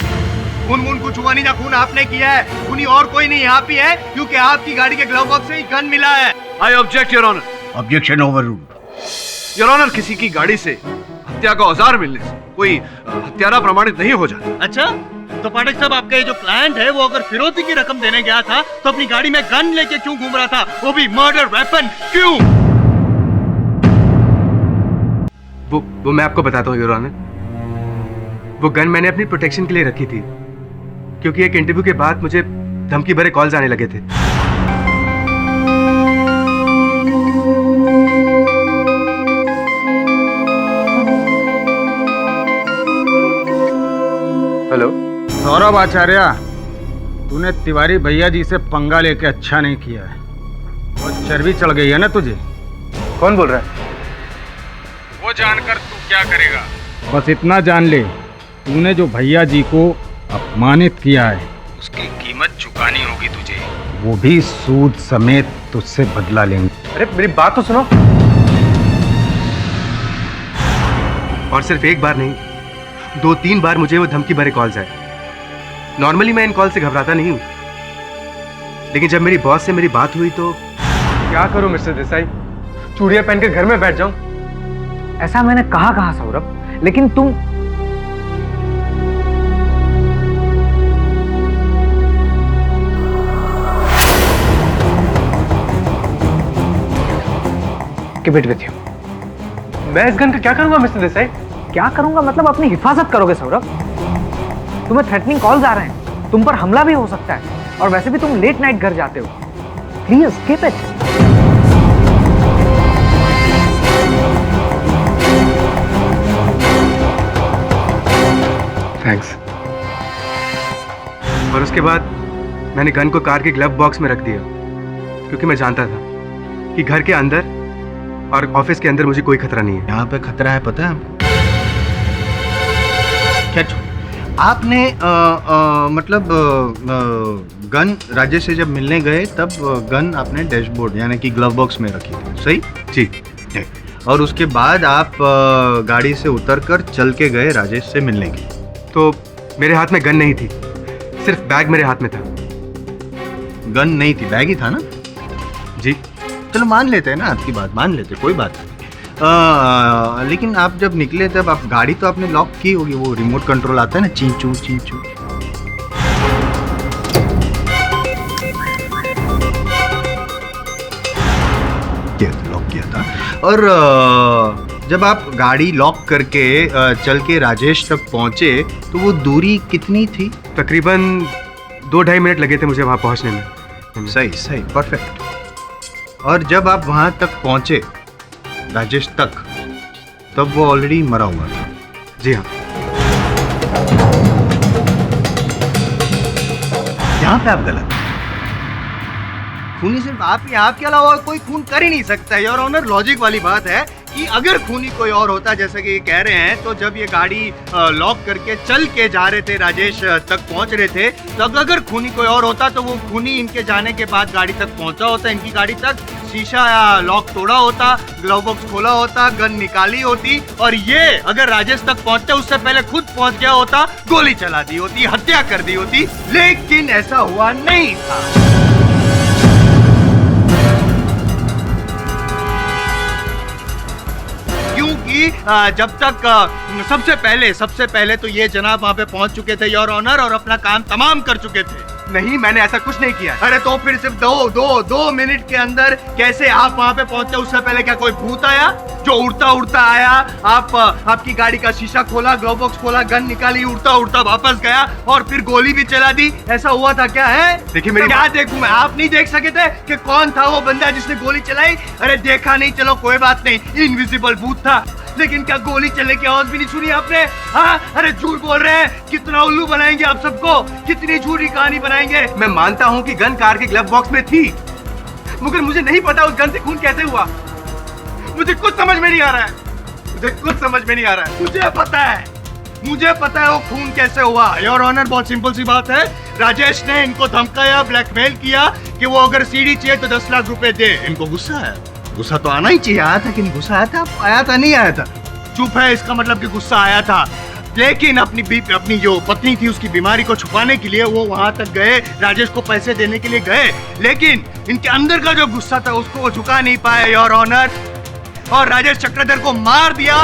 [SPEAKER 6] खून कुछ हुआ नहीं, खून आपने किया है, खूनी और कोई नहीं, आप ही है, क्योंकि आपकी गाड़ी के ग्लव बॉक्स से ही गन मिला है।
[SPEAKER 5] I object your honour.
[SPEAKER 6] Objection overruled.
[SPEAKER 5] Your honour, किसी की गाड़ी से हत्या का औजार मिलने से कोई हत्यारा प्रमाणित नहीं हो जाता।
[SPEAKER 6] अच्छा, तो पाठक साहब, आपका ये जो क्लाइंट है वो अगर फिरौती की रकम देने गया था तो अपनी गाड़ी में गन लेके क्यों घूम रहा था, वो भी मर्डर वेपन, क्यों?
[SPEAKER 1] वो मैं आपको बताता हूँ योर ऑनर। वो गन मैंने अपनी प्रोटेक्शन के लिए रखी थी, क्योंकि एक इंटरव्यू के बाद मुझे धमकी भरे कॉल्स आने लगे थे।
[SPEAKER 11] हेलो सौरभ आचार्य, तूने तिवारी भैया जी से पंगा लेके अच्छा नहीं किया है, और चर्बी चढ़ गई है ना तुझे।
[SPEAKER 1] कौन बोल रहा है?
[SPEAKER 11] वो जानकर तू क्या करेगा? बस इतना जान ले, तूने जो भैया जी को अपमानित किया है उसकी कीमत चुकानी होगी तुझे, वो भी सूद समेत तुझसे बदला लेंगे।
[SPEAKER 1] अरे मेरी बात तो सुनो। और सिर्फ एक बार नहीं, 2-3 बार मुझे वो धमकी भरे कॉल्स आए। नॉर्मली मैं इन कॉल से घबराता नहीं हूँ, लेकिन जब मेरी बॉस से मेरी बात हुई तो क्या करूं मिस्टर देसाई? चूड़ियां पहनकर घर में बैठ जाऊं?
[SPEAKER 7] ऐसा मैंने कहा सौरभ, लेकिन तुम Keep it with you.
[SPEAKER 1] मैं इस गन का क्या करूंगा मिस्टर देसाई?
[SPEAKER 7] क्या करूंगा मतलब अपनी हिफाजत करोगे सौरभ। तुम्हें थ्रेटनिंग कॉल्स आ रहे हैं, तुम पर हमला भी हो सकता है, और वैसे भी तुम लेट नाइट घर जाते हो। Please keep it.
[SPEAKER 1] थैंक्स। और उसके बाद मैंने गन को कार के ग्लव बॉक्स में रख दिया, क्योंकि मैं जानता था कि घर के अंदर और ऑफिस के अंदर मुझे कोई खतरा नहीं है।
[SPEAKER 6] यहाँ पे खतरा है, पता है हमको। क्या आपने मतलब गन राजेश से जब मिलने गए तब गन आपने डैशबोर्ड यानी कि ग्लव बॉक्स में रखी थी, सही?
[SPEAKER 1] जी।
[SPEAKER 6] और उसके बाद आप गाड़ी से उतरकर चल के गए राजेश से मिलने के लिए।
[SPEAKER 1] तो मेरे हाथ में गन नहीं थी, सिर्फ बैग मेरे हाथ में था।
[SPEAKER 6] गन नहीं थी, बैग ही था ना?
[SPEAKER 1] जी।
[SPEAKER 6] चलो मान लेते हैं ना, आपकी बात मान लेते, कोई बात नहीं। लेकिन आप जब निकले तब आप गाड़ी तो आपने लॉक की होगी, वो रिमोट कंट्रोल आता है ना, चींचू चींचू। लॉक किया था। और जब आप गाड़ी लॉक करके चल के राजेश तक पहुंचे तो वो दूरी कितनी थी?
[SPEAKER 1] तकरीबन 2-2.5 मिनट लगे थे मुझे वहां पहुंचने में।
[SPEAKER 6] सही सही, परफेक्ट। और जब आप वहां तक पहुंचे राजेश तक, तब वो ऑलरेडी मरा हुआ था।
[SPEAKER 1] जी हाँ।
[SPEAKER 6] यहाँ पे आप गलत, खूनी सिर्फ आप ही, आपके अलावा कोई खून कर ही नहीं सकता है। योर ऑनर, लॉजिक वाली बात है कि अगर खूनी कोई और होता, जैसे कि ये कह रहे हैं, तो जब ये गाड़ी लॉक करके चल के जा रहे थे, राजेश तक पहुंच रहे थे, तो अगर खूनी कोई और होता तो वो खूनी इनके जाने के बाद गाड़ी तक पहुंचा होता, इनकी गाड़ी तक, शीशा या लॉक तोड़ा होता, ग्लव बॉक्स खोला होता, गन निकाली होती, और ये अगर राजेश तक पहुंचते उससे पहले खुद पहुंच गया होता, गोली चला दी होती, हत्या कर दी होती। लेकिन ऐसा हुआ नहीं था। क्योंकि जब तक सबसे पहले तो ये जनाब वहां पे पहुंच चुके थे योर ऑनर, और अपना काम तमाम कर चुके थे।
[SPEAKER 1] नहीं, मैंने ऐसा कुछ नहीं किया।
[SPEAKER 6] अरे तो फिर सिर्फ दो मिनट के अंदर कैसे आप वहां पे पहुंचे? उससे पहले क्या कोई भूत आया जो उड़ता उड़ता आया, आपकी गाड़ी का शीशा खोला, ग्लव बॉक्स खोला, गन निकाली, उड़ता उड़ता वापस गया और फिर गोली भी चला दी? ऐसा हुआ था क्या? है
[SPEAKER 1] देखिए मेरी
[SPEAKER 6] क्या देखूं मैं? आप नहीं देख सके थे कि कौन था वो बंदा जिसने गोली चलाई? अरे देखा नहीं, चलो कोई बात नहीं, इनविजिबल भूत था, लेकिन क्या गोली चलने की आवाज भी नहीं सुनी आपने? हाँ, अरे झूठ बोल रहे हैं, कितना उल्लू बनाएंगे आप सबको, कितनी झूठी कहानी बनाएंगे।
[SPEAKER 1] मैं मानता हूँ कि गन कार के ग्लव बॉक्स में थी, मगर मुझे नहीं पता उस गन से खून कैसे हुआ। मुझे कुछ समझ में नहीं आ रहा है,
[SPEAKER 6] मुझे पता है वो खून कैसे हुआ। योर ऑनर, बहुत सिंपल सी बात है, राजेश ने इनको धमकाया, ब्लैकमेल किया कि वो अगर सीडी चाहिए तो 10 लाख रुपए दे। इनको गुस्सा है, गुस्सा तो आना ही चाहिए। आया था कि नहीं गुस्सा? आया था नहीं आया था? चुप है, इसका मतलब कि गुस्सा आया था। लेकिन अपनी जो पत्नी थी उसकी बीमारी को छुपाने के लिए वो वहां तक गए, राजेश को पैसे देने के लिए गए, लेकिन इनके अंदर का जो गुस्सा था उसको वो झुका नहीं पाए योर ऑनर, और राजेश चक्रधर को मार दिया।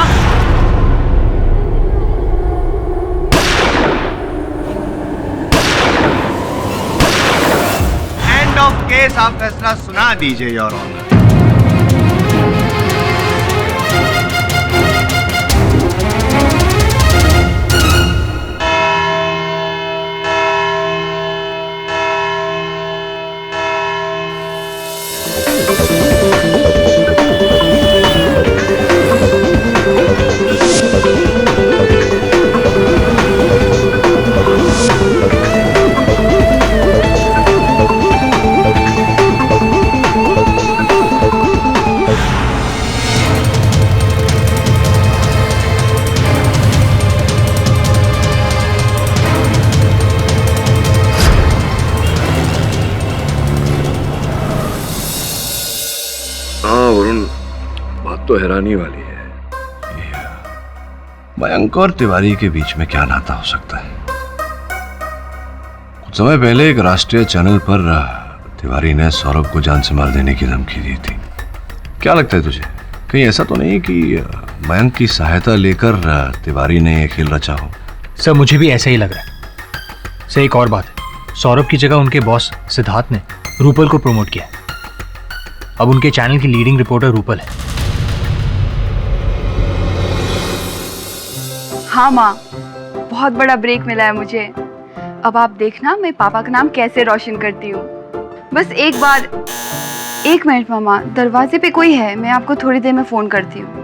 [SPEAKER 6] End of case. आप फैसला सुना दीजिए योर ऑनर।
[SPEAKER 5] तो हैरानी वाली है, मयंक और तिवारी के बीच में क्या नाता हो सकता है? कुछ समय पहले एक राष्ट्रीय चैनल पर तिवारी ने सौरभ को जान से मार देने की धमकी दी थी। क्या लगता है तुझे, कहीं ऐसा तो नहीं कि मयंक की सहायता लेकर तिवारी ने यह खेल रचा हो?
[SPEAKER 12] सर, मुझे भी ऐसा ही लग रहा है। सर, एक और बात है, सौरभ की जगह उनके बॉस सिद्धार्थ ने रूपल को प्रमोट किया। अब उनके चैनल की लीडिंग रिपोर्टर रूपल है।
[SPEAKER 10] हाँ माँ, बहुत बड़ा ब्रेक मिला है मुझे। अब आप देखना मैं पापा का नाम कैसे रोशन करती हूँ। बस एक बार, 1 मिनट मामा, दरवाजे पे कोई है, मैं आपको थोड़ी देर में फोन करती हूँ।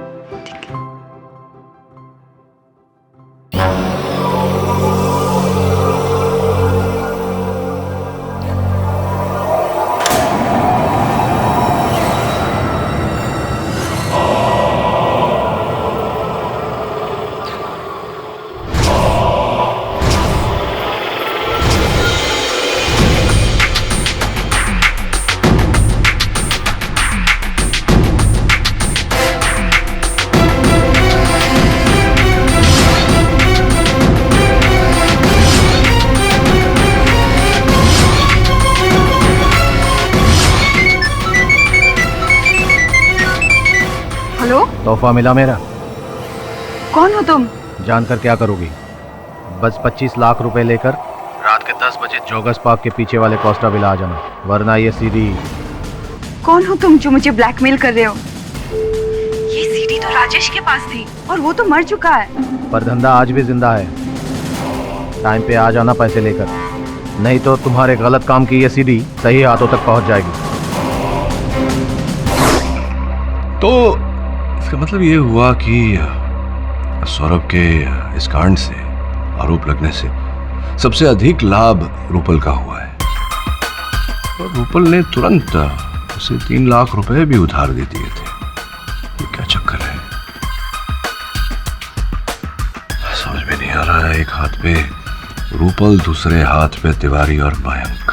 [SPEAKER 11] तोहफा मिला मेरा।
[SPEAKER 10] कौन हो तुम?
[SPEAKER 11] जानकर क्या करोगी? बस 25 लाख रुपए लेकर रात के 10 बजे जोगस पार्क के पीछे वाले कोस्टा विला आ जाना, वरना ये सीडी।
[SPEAKER 10] कौन हो तुम जो मुझे ब्लैकमेल कर रहे हो? ये सीडी तो राजेश के पास थी और वो तो मर चुका है।
[SPEAKER 11] पर धंधा आज भी जिंदा है। टाइम पे आ जाना पैसे लेकर, नहीं तो तुम्हारे गलत काम की ये सीडी सही हाथों तक पहुंच जाएगी।
[SPEAKER 5] तो इसका मतलब ये हुआ कि सौरभ के इस कांड से, आरोप लगने से सबसे अधिक लाभ रूपल का हुआ है और रूपल ने तुरंत उसे 3 लाख रुपए भी उधार दे दिए थे। ये क्या चक्कर है, समझ में नहीं आ रहा है। एक हाथ पे रूपल, दूसरे हाथ पे तिवारी और मयंक।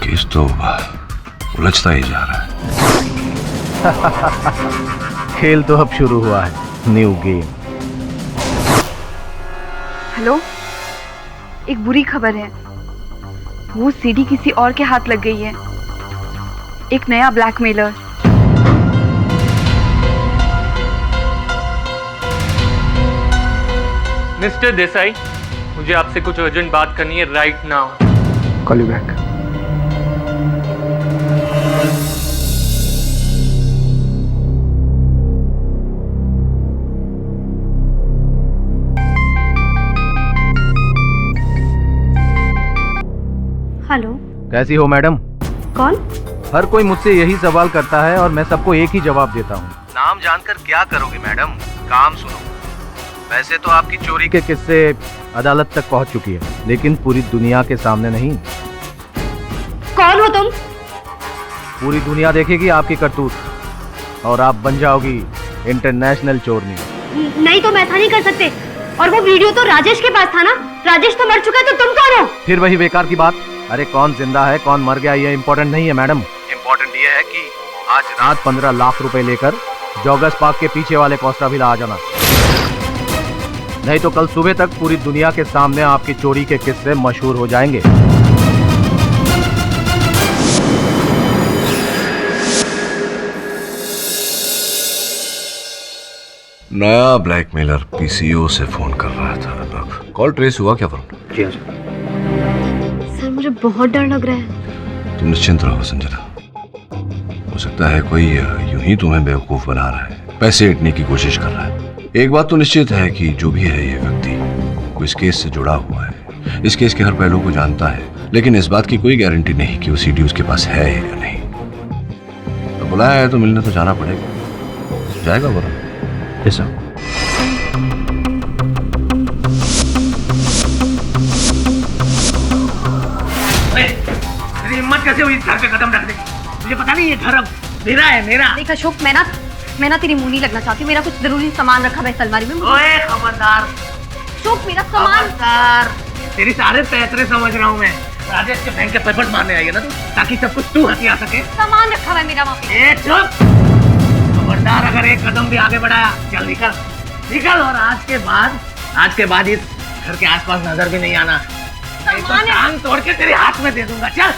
[SPEAKER 5] केस तो उलझता ही जा रहा है।
[SPEAKER 11] खेल तो अब शुरू हुआ है, न्यू गेम।
[SPEAKER 10] हेलो, एक बुरी खबर है। वो सीडी किसी और के हाथ लग गई है। एक नया ब्लैकमेलर।
[SPEAKER 9] मिस्टर देसाई, मुझे आपसे कुछ अर्जेंट बात करनी है right now.
[SPEAKER 1] Call you back.
[SPEAKER 14] Hello,
[SPEAKER 11] कैसी हो मैडम?
[SPEAKER 14] कौन?
[SPEAKER 11] हर कोई मुझसे यही सवाल करता है और मैं सबको एक ही जवाब देता हूँ। नाम जानकर क्या करोगे मैडम? काम सुनो। वैसे तो आपकी चोरी के किस्से अदालत तक पहुँच चुकी है, लेकिन पूरी दुनिया के सामने नहीं।
[SPEAKER 14] कौन हो तुम?
[SPEAKER 11] पूरी दुनिया देखेगी आपकी करतूत और आप बन जाओगी इंटरनेशनल चोरनी।
[SPEAKER 14] नहीं तो मैं ऐसा नहीं कर सकते। और वो वीडियो तो राजेश के पास था ना? राजेश तो मर चुका है, तो तुम कौन हो?
[SPEAKER 11] फिर वही बेकार की बात। अरे कौन जिंदा है कौन मर गया ये इम्पोर्टेंट नहीं है मैडम। इम्पोर्टेंट ये है कि आज रात 15 लाख रुपए लेकर जोगस पार्क के पीछे वाले कोस्टा विला आ जाना, नहीं तो कल सुबह तक पूरी दुनिया के सामने आपकी चोरी के किस्से मशहूर हो जाएंगे।
[SPEAKER 5] नया ब्लैकमेलर पीसीओ से फोन कर रहा था। कॉल ट्रेस हुआ क्या वरुण?
[SPEAKER 1] जी हाँ सर।
[SPEAKER 14] सर मुझे बहुत डर लग रहा है।
[SPEAKER 5] तुम निश्चिंत रहो संजना, हो सकता है कोई यूं ही तुम्हें बेवकूफ बना रहा है, पैसे ऐंठने की कोशिश कर रहा है। एक बात तो निश्चित है कि जो भी है ये व्यक्ति वो इस केस से जुड़ा हुआ है, इस केस के हर पहलू को जानता है, लेकिन इस बात की कोई गारंटी नहीं कि वो सीडी उसके पास है या नहीं। तो बुलाया है तो मिलने तो जाना पड़ेगा। जाएगा वरुण?
[SPEAKER 12] Yes sir.
[SPEAKER 3] तेरी हिम्मत कैसे हुई इस घर पे कदम रखने की? मुझे पता नहीं ये घर अब मेरा है, मेरा।
[SPEAKER 4] देख अशोक, मैं ना तेरी मुंह नहीं लगना चाहती। मेरा कुछ जरूरी सामान रखा है अलमारी में।
[SPEAKER 3] ओए खबरदार
[SPEAKER 4] अशोक, मेरा सामान।
[SPEAKER 3] खबरदार, तेरी सारे पैतरे समझ रहा हूँ मैं। राजेश के बैंक के पेपर मारने आई है ना तू, ताकि सब कुछ तू हथिया सके।
[SPEAKER 4] सामान रखा है मेरा वहाँ पे।
[SPEAKER 3] ए चुप! खबरदार, अगर एक कदम भी आगे बढ़ाया, चल निकल निकल। और आज के बाद इस घर के आसपास नजर भी नहीं आना, नहीं तो टांग तोड़ के तेरे हाथ में दे दूंगा। चल।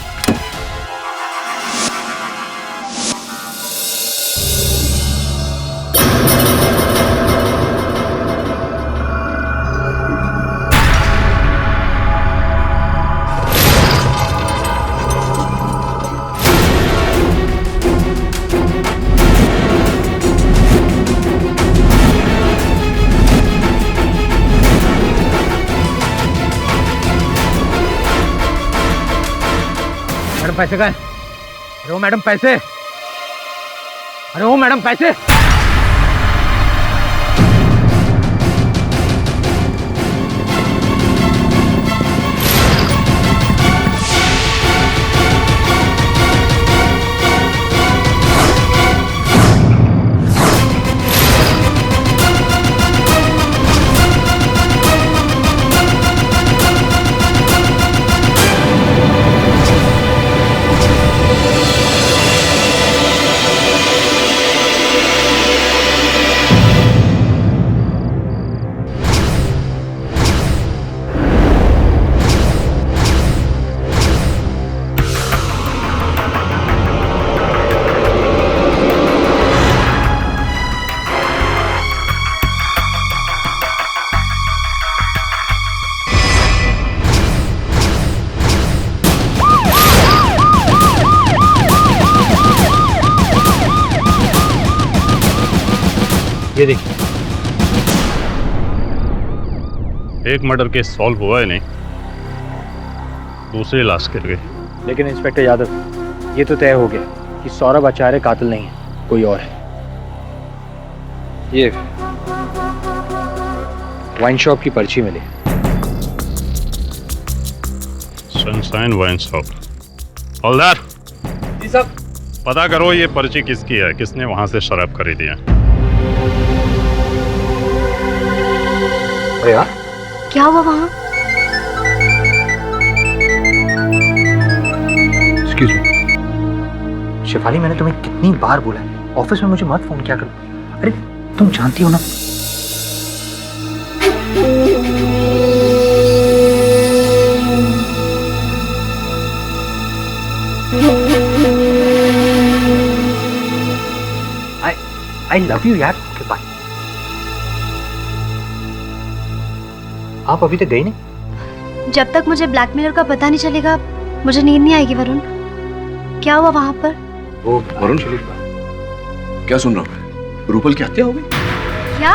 [SPEAKER 7] पैसे का? अरे वो मैडम पैसे, अरे वो मैडम पैसे।
[SPEAKER 12] ये देखिए।
[SPEAKER 16] एक मर्डर केस सॉल्व हुआ है नहीं, दूसरी लाश गिर गई।
[SPEAKER 12] लेकिन इंस्पेक्टर यादव, ये तो तय हो गया कि सौरभ आचार्य कातिल नहीं है, कोई और है। ये वाइन शॉप की पर्ची मिली।
[SPEAKER 16] Sunshine wine shop. हवलदार
[SPEAKER 3] जी साहब।
[SPEAKER 16] पता करो ये पर्ची किसकी है, किसने वहां से शराब खरीदी है।
[SPEAKER 12] अरे यार,
[SPEAKER 4] क्या हुआ वहाँ?
[SPEAKER 12] एक्सक्यूज मी शेफाली, मैंने तुम्हें कितनी बार बोला है ऑफिस में मुझे मत फोन किया करो। अरे तुम जानती हो ना। आई लव यू यार। Okay bye. आप अभी तक गई नहीं?
[SPEAKER 4] जब तक मुझे ब्लैकमेलर का पता नहीं चलेगा मुझे नींद नहीं आएगी। वरुण, क्या हुआ वहाँ पर?
[SPEAKER 5] वो वरुण, क्या सुन रहा हूँ मैं? रूपल की हत्या हो गई?
[SPEAKER 4] क्या?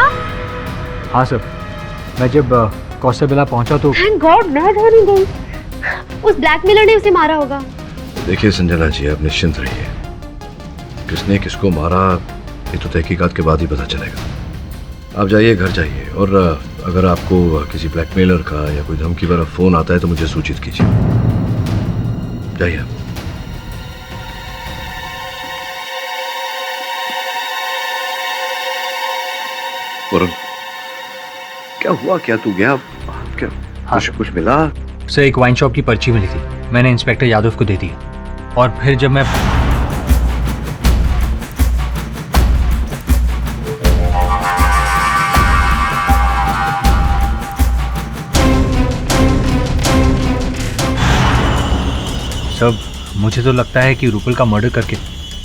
[SPEAKER 12] हाँ सर, मैं जब कौशबिला पहुंचा तो
[SPEAKER 14] थैंक गॉड मैं घर नहीं गई। उस ब्लैकमेलर ने उसे मारा होगा।
[SPEAKER 5] देखिए संजना जी, आप निश्चिंत रहिए। किसने किसको मारा ये तो तहकीकात के बाद ही पता चलेगा। आप जाइए, घर जाइए, और अगर आपको किसी ब्लैकमेलर का या कोई धमकी भरा फोन आता है तो मुझे सूचित कीजिए। जाइए आप। वरुण, क्या हुआ? क्या तू गया? क्या
[SPEAKER 12] हाँ
[SPEAKER 5] कुछ मिला?
[SPEAKER 12] सर, एक वाइन शॉप की पर्ची मिली थी, मैंने इंस्पेक्टर यादव को दे दी। और फिर जब मैं सब, मुझे तो लगता है कि रूपल का मर्डर करके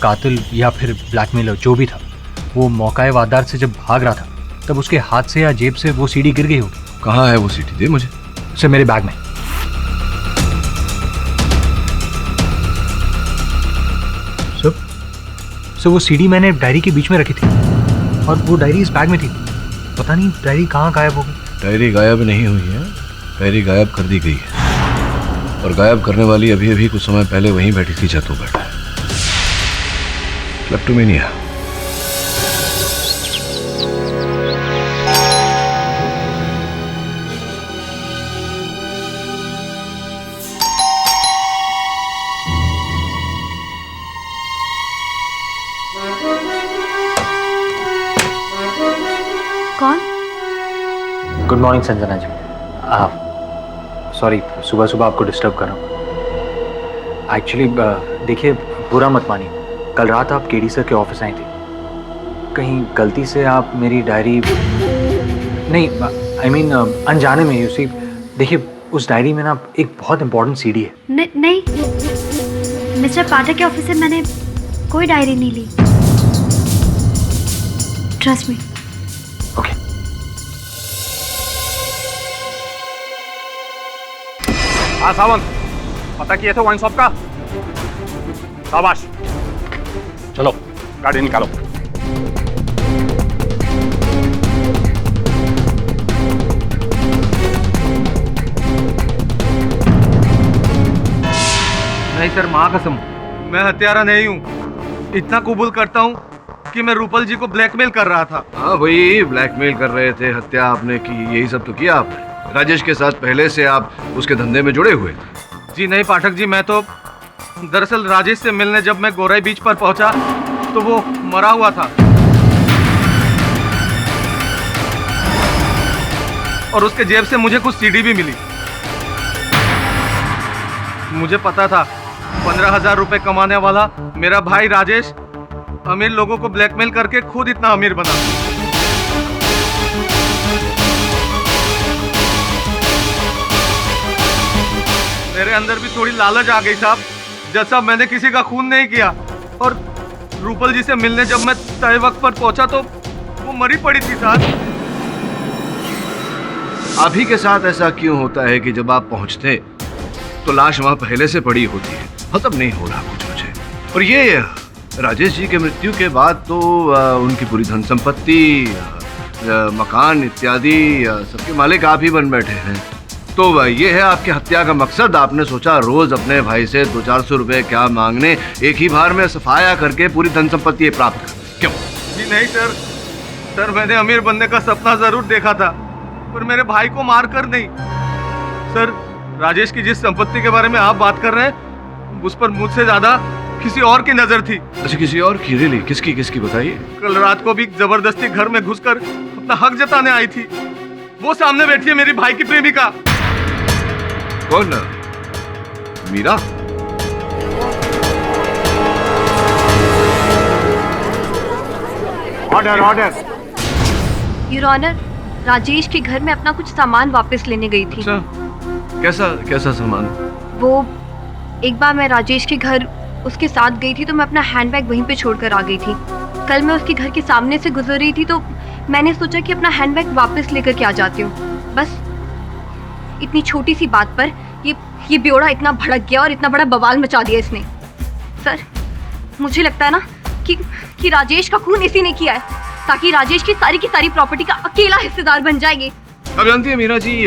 [SPEAKER 12] कातिल या फिर ब्लैकमेलर जो भी था, वो मौकाए वारदात से जब भाग रहा था तब उसके हाथ से या जेब से वो सीडी गिर गई होगी।
[SPEAKER 5] कहाँ है वो सीडी? दे मुझे।
[SPEAKER 12] सर, मेरे बैग में। सर वो सीडी मैंने डायरी के बीच में रखी थी और वो डायरी इस बैग में थी। पता नहीं डायरी कहाँ गायब हो गई।
[SPEAKER 5] डायरी गायब नहीं हुई है, डायरी गायब कर दी गई है, और गायब करने वाली अभी अभी कुछ समय पहले वहीं बैठी थी जहाँ तू बैठा है। क्लेप्टोमेनिया।
[SPEAKER 4] कौन?
[SPEAKER 12] Good morning Sanjana ji. Sorry सुबह सुबह आपको डिस्टर्ब कर रहा हूँ। एक्चुअली देखिए, बुरा मत मानिए, कल रात आप केडी सर के ऑफिस आई थी, कहीं गलती से आप मेरी डायरी नहीं, आई मीन अनजाने में। यू सी, देखिए उस डायरी में ना एक बहुत इंपॉर्टेंट सीडी है।
[SPEAKER 4] नहीं, मिस्टर पाठक के ऑफिस से मैंने कोई डायरी नहीं ली। Trust me.
[SPEAKER 12] ओके।
[SPEAKER 11] हाँ सावंत, पता किए थे वाइन शॉप का? शाबाश, चलो गाड़ी निकालो।
[SPEAKER 3] नहीं सर, माँ कसम मैं हत्यारा नहीं हूँ। इतना कबूल करता हूँ कि मैं रूपल जी को ब्लैकमेल कर रहा था।
[SPEAKER 5] हाँ भाई, ब्लैकमेल कर रहे थे, हत्या आपने की, यही सब तो किया आपने। राजेश के साथ पहले से आप उसके धंधे में जुड़े हुए थे।
[SPEAKER 3] जी नहीं पाठक जी, मैं तो दरअसल राजेश से मिलने जब मैं गोराई बीच पर पहुंचा तो वो मरा हुआ था, और उसके जेब से मुझे कुछ सीडी भी मिली। मुझे पता था 15,000 रुपए कमाने वाला मेरा भाई राजेश अमीर लोगों को ब्लैकमेल करके खुद इतना अमीर बना। मेरे अंदर भी थोड़ी लालच आ गई साहब। जैसा मैंने किसी का खून नहीं किया, और रूपल जी से मिलने जब मैं तय वक्त पर पहुंचा तो वो मरी पड़ी थी साहब।
[SPEAKER 5] आप ही के साथ ऐसा क्यों होता है कि जब आप पहुंचते तो लाश वहां पहले से पड़ी होती है? खत्म नहीं हो रहा कुछ मुझे। और राजेश जी के मृत्यु के बाद तो उनकी पूरी धन संपत्ति, मकान इत्यादि सबके मालिक आप ही बन बैठे हैं। तो ये है आपकी हत्या का मकसद। आपने सोचा रोज अपने भाई से 200-400 रुपए क्या मांगने, एक ही बार में सफाया करके पूरी धन संपत्ति प्राप्त कर। क्यों?
[SPEAKER 3] जी नहीं सर, सर मैंने अमीर बनने का सपना जरूर देखा था, पर मेरे भाई को मार कर नहीं। सर राजेश की जिस संपत्ति के बारे में आप बात कर रहे हैं, उस पर मुझसे ज्यादा किसी और की नजर थी।
[SPEAKER 5] अच्छा, किसी और की? रियली? किसकी किसकी बताइए।
[SPEAKER 3] कल रात को भी जबरदस्ती घर में घुसकर अपना हक जताने आई थी। वो सामने बैठी है मेरी भाई की प्रेमिका।
[SPEAKER 5] कौन? Meera?
[SPEAKER 4] Order order. Your honour, Rajesh के घर में अपना कुछ सामान वापस लेने गई थी।
[SPEAKER 5] कैसा कैसा सामान?
[SPEAKER 4] वो एक बार मैं राजेश के घर उसके साथ गई थी तो मैं अपना हैंडबैग वहीं पे छोड़कर आ गई थी। कल मैं उसके घर के सामने से गुजर रही थी तो मैंने सोचा कि अपना हैंडबैग वापस लेकर के आ जाती हूँ। बस इतनी छोटी सी बात पर ये बेवड़ा इतना भड़क गया और इतना बड़ा बवाल मचा दिया इसने। सर मुझे लगता है ना कि राजेश का खून इसी ने किया है, ताकि राजेश की सारी प्रॉपर्टी का अकेला हिस्सेदार बन जाएगी।
[SPEAKER 5] अब जानती है मीरा जी,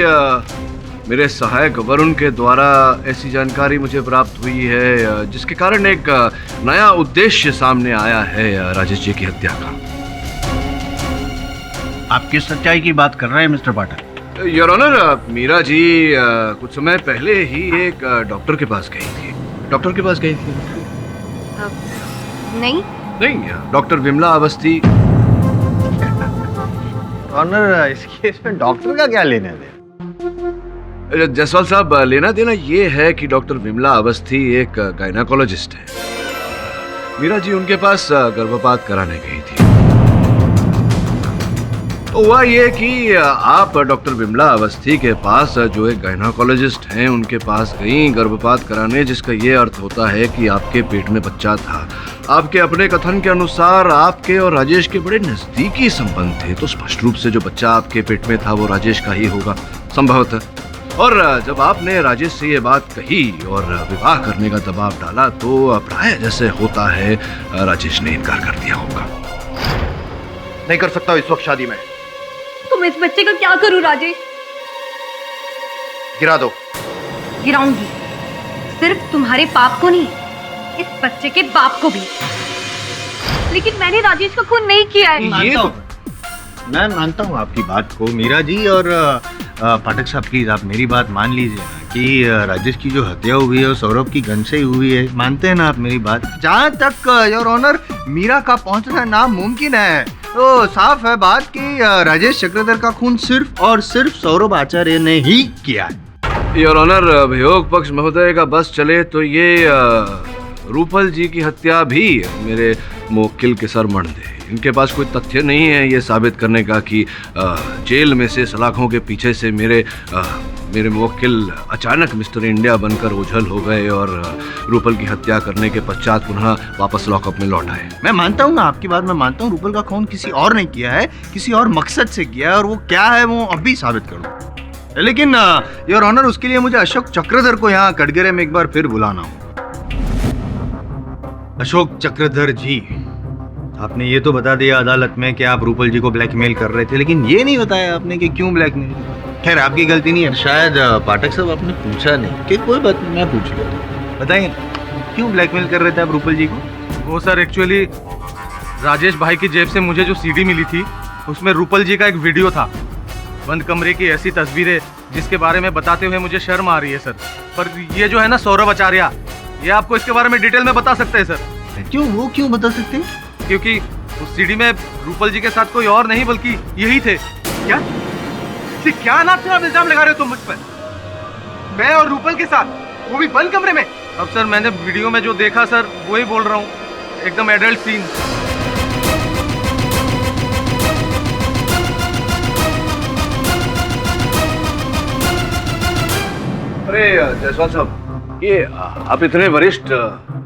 [SPEAKER 5] मेरे सहायक वरुण के द्वारा ऐसी जानकारी मुझे प्राप्त हुई है जिसके कारण एक नया उद्देश्य सामने आया है राजेश जी की हत्या का।
[SPEAKER 2] आप किस सच्चाई की बात कर रहे हैं mister Pathak?
[SPEAKER 5] Your honour, Meera ji कुछ समय पहले ही एक डॉक्टर के पास गई थी। डॉक्टर के पास गई थी?
[SPEAKER 4] नहीं,
[SPEAKER 5] डॉक्टर विमला अवस्थी।
[SPEAKER 2] ऑनर, इस केस में डॉक्टर का क्या लेना देना?
[SPEAKER 5] जायसवाल साहब, लेना देना ये है कि डॉक्टर विमला अवस्थी एक गायनाकोलॉजिस्ट है। मीरा जी उनके पास गर्भपात कराने गई थी। तो हुआ ये कि आप डॉक्टर विमला अवस्थी के पास, जो एक गायनाकोलॉजिस्ट हैं, उनके पास गई गर्भपात कराने, जिसका ये अर्थ होता है कि आपके पेट में बच्चा था। आपके अपने कथन के अनुसार आपके और राजेश के बड़े नजदीकी संबंध थे, तो स्पष्ट रूप से जो बच्चा आपके पेट में था वो राजेश का ही होगा संभवतः। और जब आपने राजेश से ये बात कही और विवाह करने का दबाव डाला तो प्राय जैसे होता है राजेश ने इनकार कर दिया होगा।
[SPEAKER 6] नहीं कर सकता इस वक्त शादी में।
[SPEAKER 4] तो मैं इस बच्चे का क्या करूं राजेश?
[SPEAKER 6] गिरा दो।
[SPEAKER 4] गिराऊंगी, सिर्फ तुम्हारे पाप को नहीं, इस बच्चे के बाप को भी। लेकिन मैंने राजेश का खून नहीं किया है।
[SPEAKER 6] मैं मानता हूँ आपकी बात को मीरा जी, और पाठक साहब प्लीज आप मेरी बात मान लीजिए ना कि राजेश की जो हत्या हुई है वो सौरभ की गन से ही हुई है। मानते हैं ना आप मेरी बात? जहाँ तक योर ऑनर मीरा का पहुँचना नामुमकिन है, तो साफ है बात कि राजेश चक्रधर का खून सिर्फ और सिर्फ सौरभ आचार्य ने ही किया है।
[SPEAKER 5] योर ऑनर, अभियोग पक्ष महोदय का बस चले तो ये रूपल जी की हत्या भी मेरे मुवक्किल के सर मढ़ दे। इनके पास कोई तथ्य नहीं है ये साबित करने का कि जेल में से सलाखों के पीछे से मेरे मुवक्किल अचानक मिस्टर इंडिया बनकर ओझल हो गए और रूपल की हत्या करने के पश्चात पुनः वापस लॉकअप में लौट आए।
[SPEAKER 6] मैं मानता हूँ ना आपकी बात, मैं मानता हूँ रूपल का खून किसी और ने किया है, किसी और मकसद से किया है, और वो क्या है वो अभी साबित करूँ। लेकिन योर ऑनर, उसके लिए मुझे अशोक चक्रधर को यहाँ कटघरे में एक बार फिर बुलाना होगा। अशोक चक्रधर जी, आपने ये तो बता दिया अदालत में कि आप रूपल जी को ब्लैकमेल कर रहे थे, लेकिन ये नहीं बताया आपने कि क्यों ब्लैकमेल। खैर आपकी गलती नहीं है, शायद पाठक साहब आपने पूछा नहीं कि कोई बात नहीं, मैं पूछ लेता। बताइए क्यों ब्लैकमेल कर रहे थे आप रूपल जी को?
[SPEAKER 3] वो सर एक्चुअली राजेश भाई की जेब से मुझे जो सीडी मिली थी उसमें रूपल जी का एक वीडियो था। बंद कमरे की ऐसी तस्वीरें जिसके बारे में बताते हुए मुझे शर्म आ रही है सर। पर ये जो है ना सौरभ आचार्य, ये आपको इसके बारे में डिटेल में बता सकते हैं सर।
[SPEAKER 6] क्यों? वो क्यों बता सकते हैं?
[SPEAKER 3] क्योंकि उस सीडी में रूपल जी के साथ कोई और नहीं बल्कि यही थे।
[SPEAKER 6] क्या क्या नाप इल्जाम लगा रहे हो तुम मुझ पर? मैं और रूपल के साथ, वो भी बंद कमरे में?
[SPEAKER 3] अब सर मैंने वीडियो में जो देखा सर वही बोल रहा हूँ, एकदम एडल्ट सीन।
[SPEAKER 5] अरे जायसवाल साहब, ये आप इतने वरिष्ठ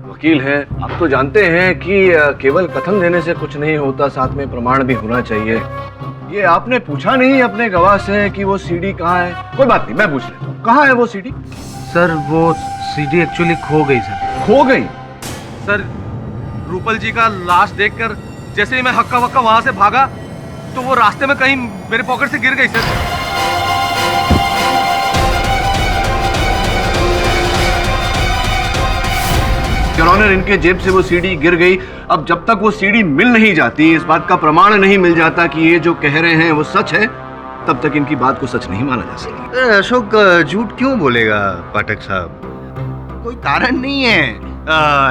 [SPEAKER 5] वकील हैं, आप तो जानते हैं कि केवल कथन देने से कुछ नहीं होता, साथ में प्रमाण भी होना चाहिए। ये आपने पूछा नहीं अपने गवाह से कि वो सीडी कहाँ है? कोई बात नहीं, मैं पूछ लेता हूँ, कहाँ है वो सीडी?
[SPEAKER 3] सर वो सीडी एक्चुअली खो गई सर।
[SPEAKER 5] खो गई?
[SPEAKER 3] सर रूपल जी का लाश देखकर जैसे ही मैं हक्का वक्का वहां से भागा तो वो रास्ते में कहीं मेरे पॉकेट से गिर गई सर।
[SPEAKER 5] योर ऑनर, इनके जेब से वो सीडी गिर गई। अब जब तक वो सीडी मिल नहीं जाती, इस बात का प्रमाण नहीं मिल जाता कि ये जो कह रहे हैं वो सच है, तब तक इनकी बात को सच नहीं माना जा सकता।
[SPEAKER 6] अशोक झूठ क्यों बोलेगा पाठक साहब? कोई कारण नहीं है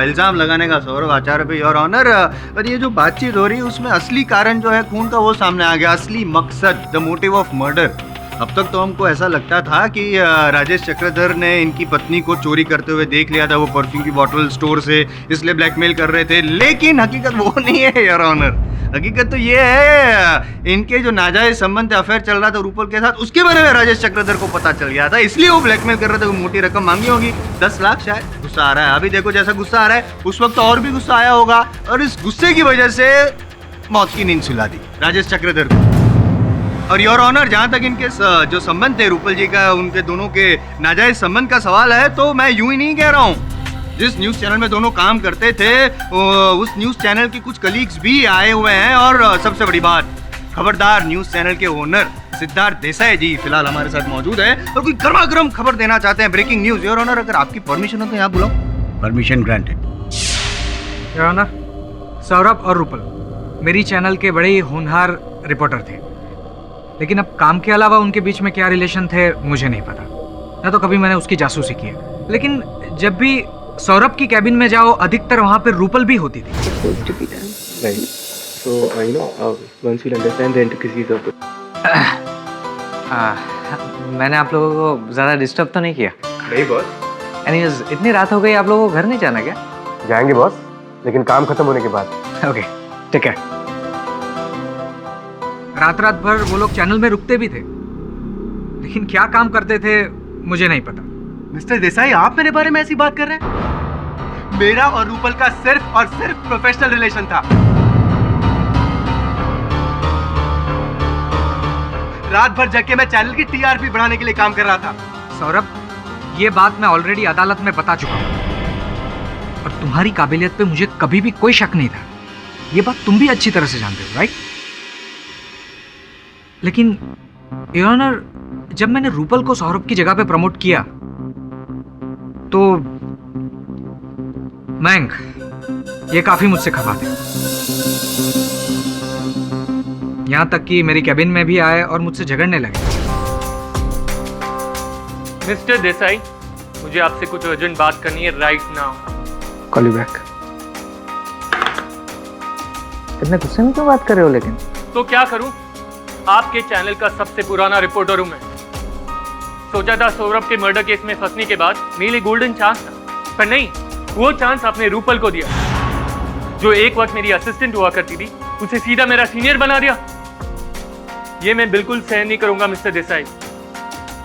[SPEAKER 6] इल्जाम लगाने का सौरभ आचार्य पे, योर ऑनर। पर ये जो बातचीत हो रही है उसमें असली कारण जो है खून का, वो सामने आ गया। असली मकसद, द मोटिव ऑफ मर्डर। अब तक तो हमको ऐसा लगता था कि राजेश चक्रधर ने इनकी पत्नी को चोरी करते हुए देख लिया था, वो परफ्यूम की बोतल स्टोर से, इसलिए ब्लैकमेल कर रहे थे। लेकिन हकीकत वो नहीं है योर ऑनर। हकीकत तो ये है इनके जो नाजायज संबंध अफेयर चल रहा था रूपल के साथ, उसके बारे में राजेश चक्रधर को पता चल गया था, इसलिए वो ब्लैकमेल कर रहे थे। वो मोटी रकम मांगी होगी, 10 लाख शायद। गुस्सा आ रहा है अभी, देखो जैसा गुस्सा आ रहा है, उस वक्त और भी गुस्सा आया होगा, और इस गुस्से की वजह से मौत की नींद सुला दी राजेश चक्रधर को। और योर ऑनर, जहां तक इनके जो संबंध थे रूपल जी का, उनके दोनों के नाजायज संबंध का सवाल है, तो मैं यूं ही नहीं कह रहा हूं। जिस न्यूज चैनल में दोनों काम करते थे, उस न्यूज चैनल के कुछ कलीग्स भी आए हुए हैं। और सबसे बड़ी बात, खबरदार न्यूज चैनल के ओनर सिद्धार्थ देसाई जी फिलहाल हमारे साथ मौजूद है और कोई गर्मा गर्म खबर देना चाहते हैं, ब्रेकिंग न्यूज। योर ऑनर, अगर आपकी परमिशन हो तो यहाँ बुलाओ।
[SPEAKER 2] Permission granted.
[SPEAKER 7] Your honour, Saurabh और रूपल मेरी चैनल के बड़े ही होनहार रिपोर्टर थे, लेकिन अब काम के अलावा उनके बीच में क्या रिलेशन थे मुझे नहीं पता, ना तो कभी मैंने उसकी जासूसी की है। लेकिन जब भी सौरभ की कैबिन में जाओ, अधिकतर वहाँ पे रूपल भी होती थी।
[SPEAKER 12] मैंने आप लोगों को ज़्यादा डिस्टर्ब तो नहीं किया?
[SPEAKER 1] नहीं बॉस।
[SPEAKER 12] एनीवेज, इतनी रात हो गई, आप लोगों को घर नहीं जाना क्या?
[SPEAKER 1] जाएंगे बॉस, लेकिन काम खत्म होने के बाद।
[SPEAKER 12] ओके, ठीक है।
[SPEAKER 7] रात रात भर वो लोग चैनल में रुकते भी थे, लेकिन क्या काम करते थे मुझे नहीं पता।
[SPEAKER 3] मिस्टर देसाई, आप मेरे बारे में ऐसी बात कर रहे हैं? मेरा और रूपल का सिर्फ और सिर्फ प्रोफेशनल रिलेशन था। रात भर जग के मैं चैनल की टीआरपी बढ़ाने के लिए काम कर रहा था।
[SPEAKER 7] सौरभ, ये बात मैं ऑलरेडी अदालत में बता चुका हूँ, और तुम्हारी काबिलियत पे मुझे कभी भी कोई शक नहीं था। ये बात तुम भी अच्छी तरह से जानते हो, राइट? लेकिन योर ऑनर, जब मैंने रूपल को सौरभ की जगह पे प्रमोट किया तो मैंग ये काफी मुझसे खफा थे। यहां तक कि मेरी कैबिन में भी आए और मुझसे झगड़ने लगे।
[SPEAKER 9] मिस्टर देसाई, मुझे आपसे कुछ अर्जेंट बात करनी है right now.
[SPEAKER 12] Call you back. इतने गुस्से में क्यों बात कर रहे हो? लेकिन
[SPEAKER 9] तो क्या करूं, आपके चैनल का सबसे पुराना रिपोर्टर हूं मैं। सोचा था सौरभ के मर्डर केस में फंसने के बाद मेरे लिए गोल्डन चांस था, पर नहीं, वो चांस आपने रूपल को दिया, जो एक वक्त मेरी असिस्टेंट हुआ करती थी, उसे सीधा मेरा सीनियर बना दिया। ये मैं बिल्कुल सहन नहीं करूंगा मिस्टर देसाई।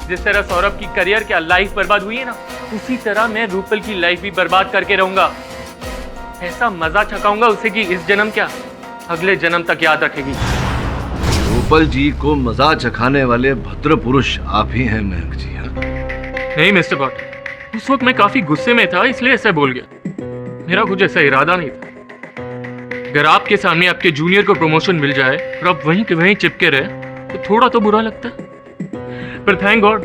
[SPEAKER 9] जिस तरह सौरभ की करियर क्या लाइफ बर्बाद हुई है ना, उसी तरह मैं रूपल की लाइफ भी बर्बाद करके रहूंगा। ऐसा मजा छकाऊंगा उसे कि इस जन्म क्या, अगले जन्म तक याद रखेगी।
[SPEAKER 5] रूपल जी को मजा चखाने वाले भद्र पुरुष आप ही हैं महक जी।
[SPEAKER 9] नहीं मिस्टर भट्ट, उस वक्त मैं काफी गुस्से में था, इसलिए ऐसा बोल गया। मेरा कुछ ऐसा इरादा नहीं था। अगर आपके सामने आपके जूनियर को प्रमोशन मिल जाए और आप वहीं के वहीं चिपके रहे तो थोड़ा तो बुरा लगता है, पर थैंक गॉड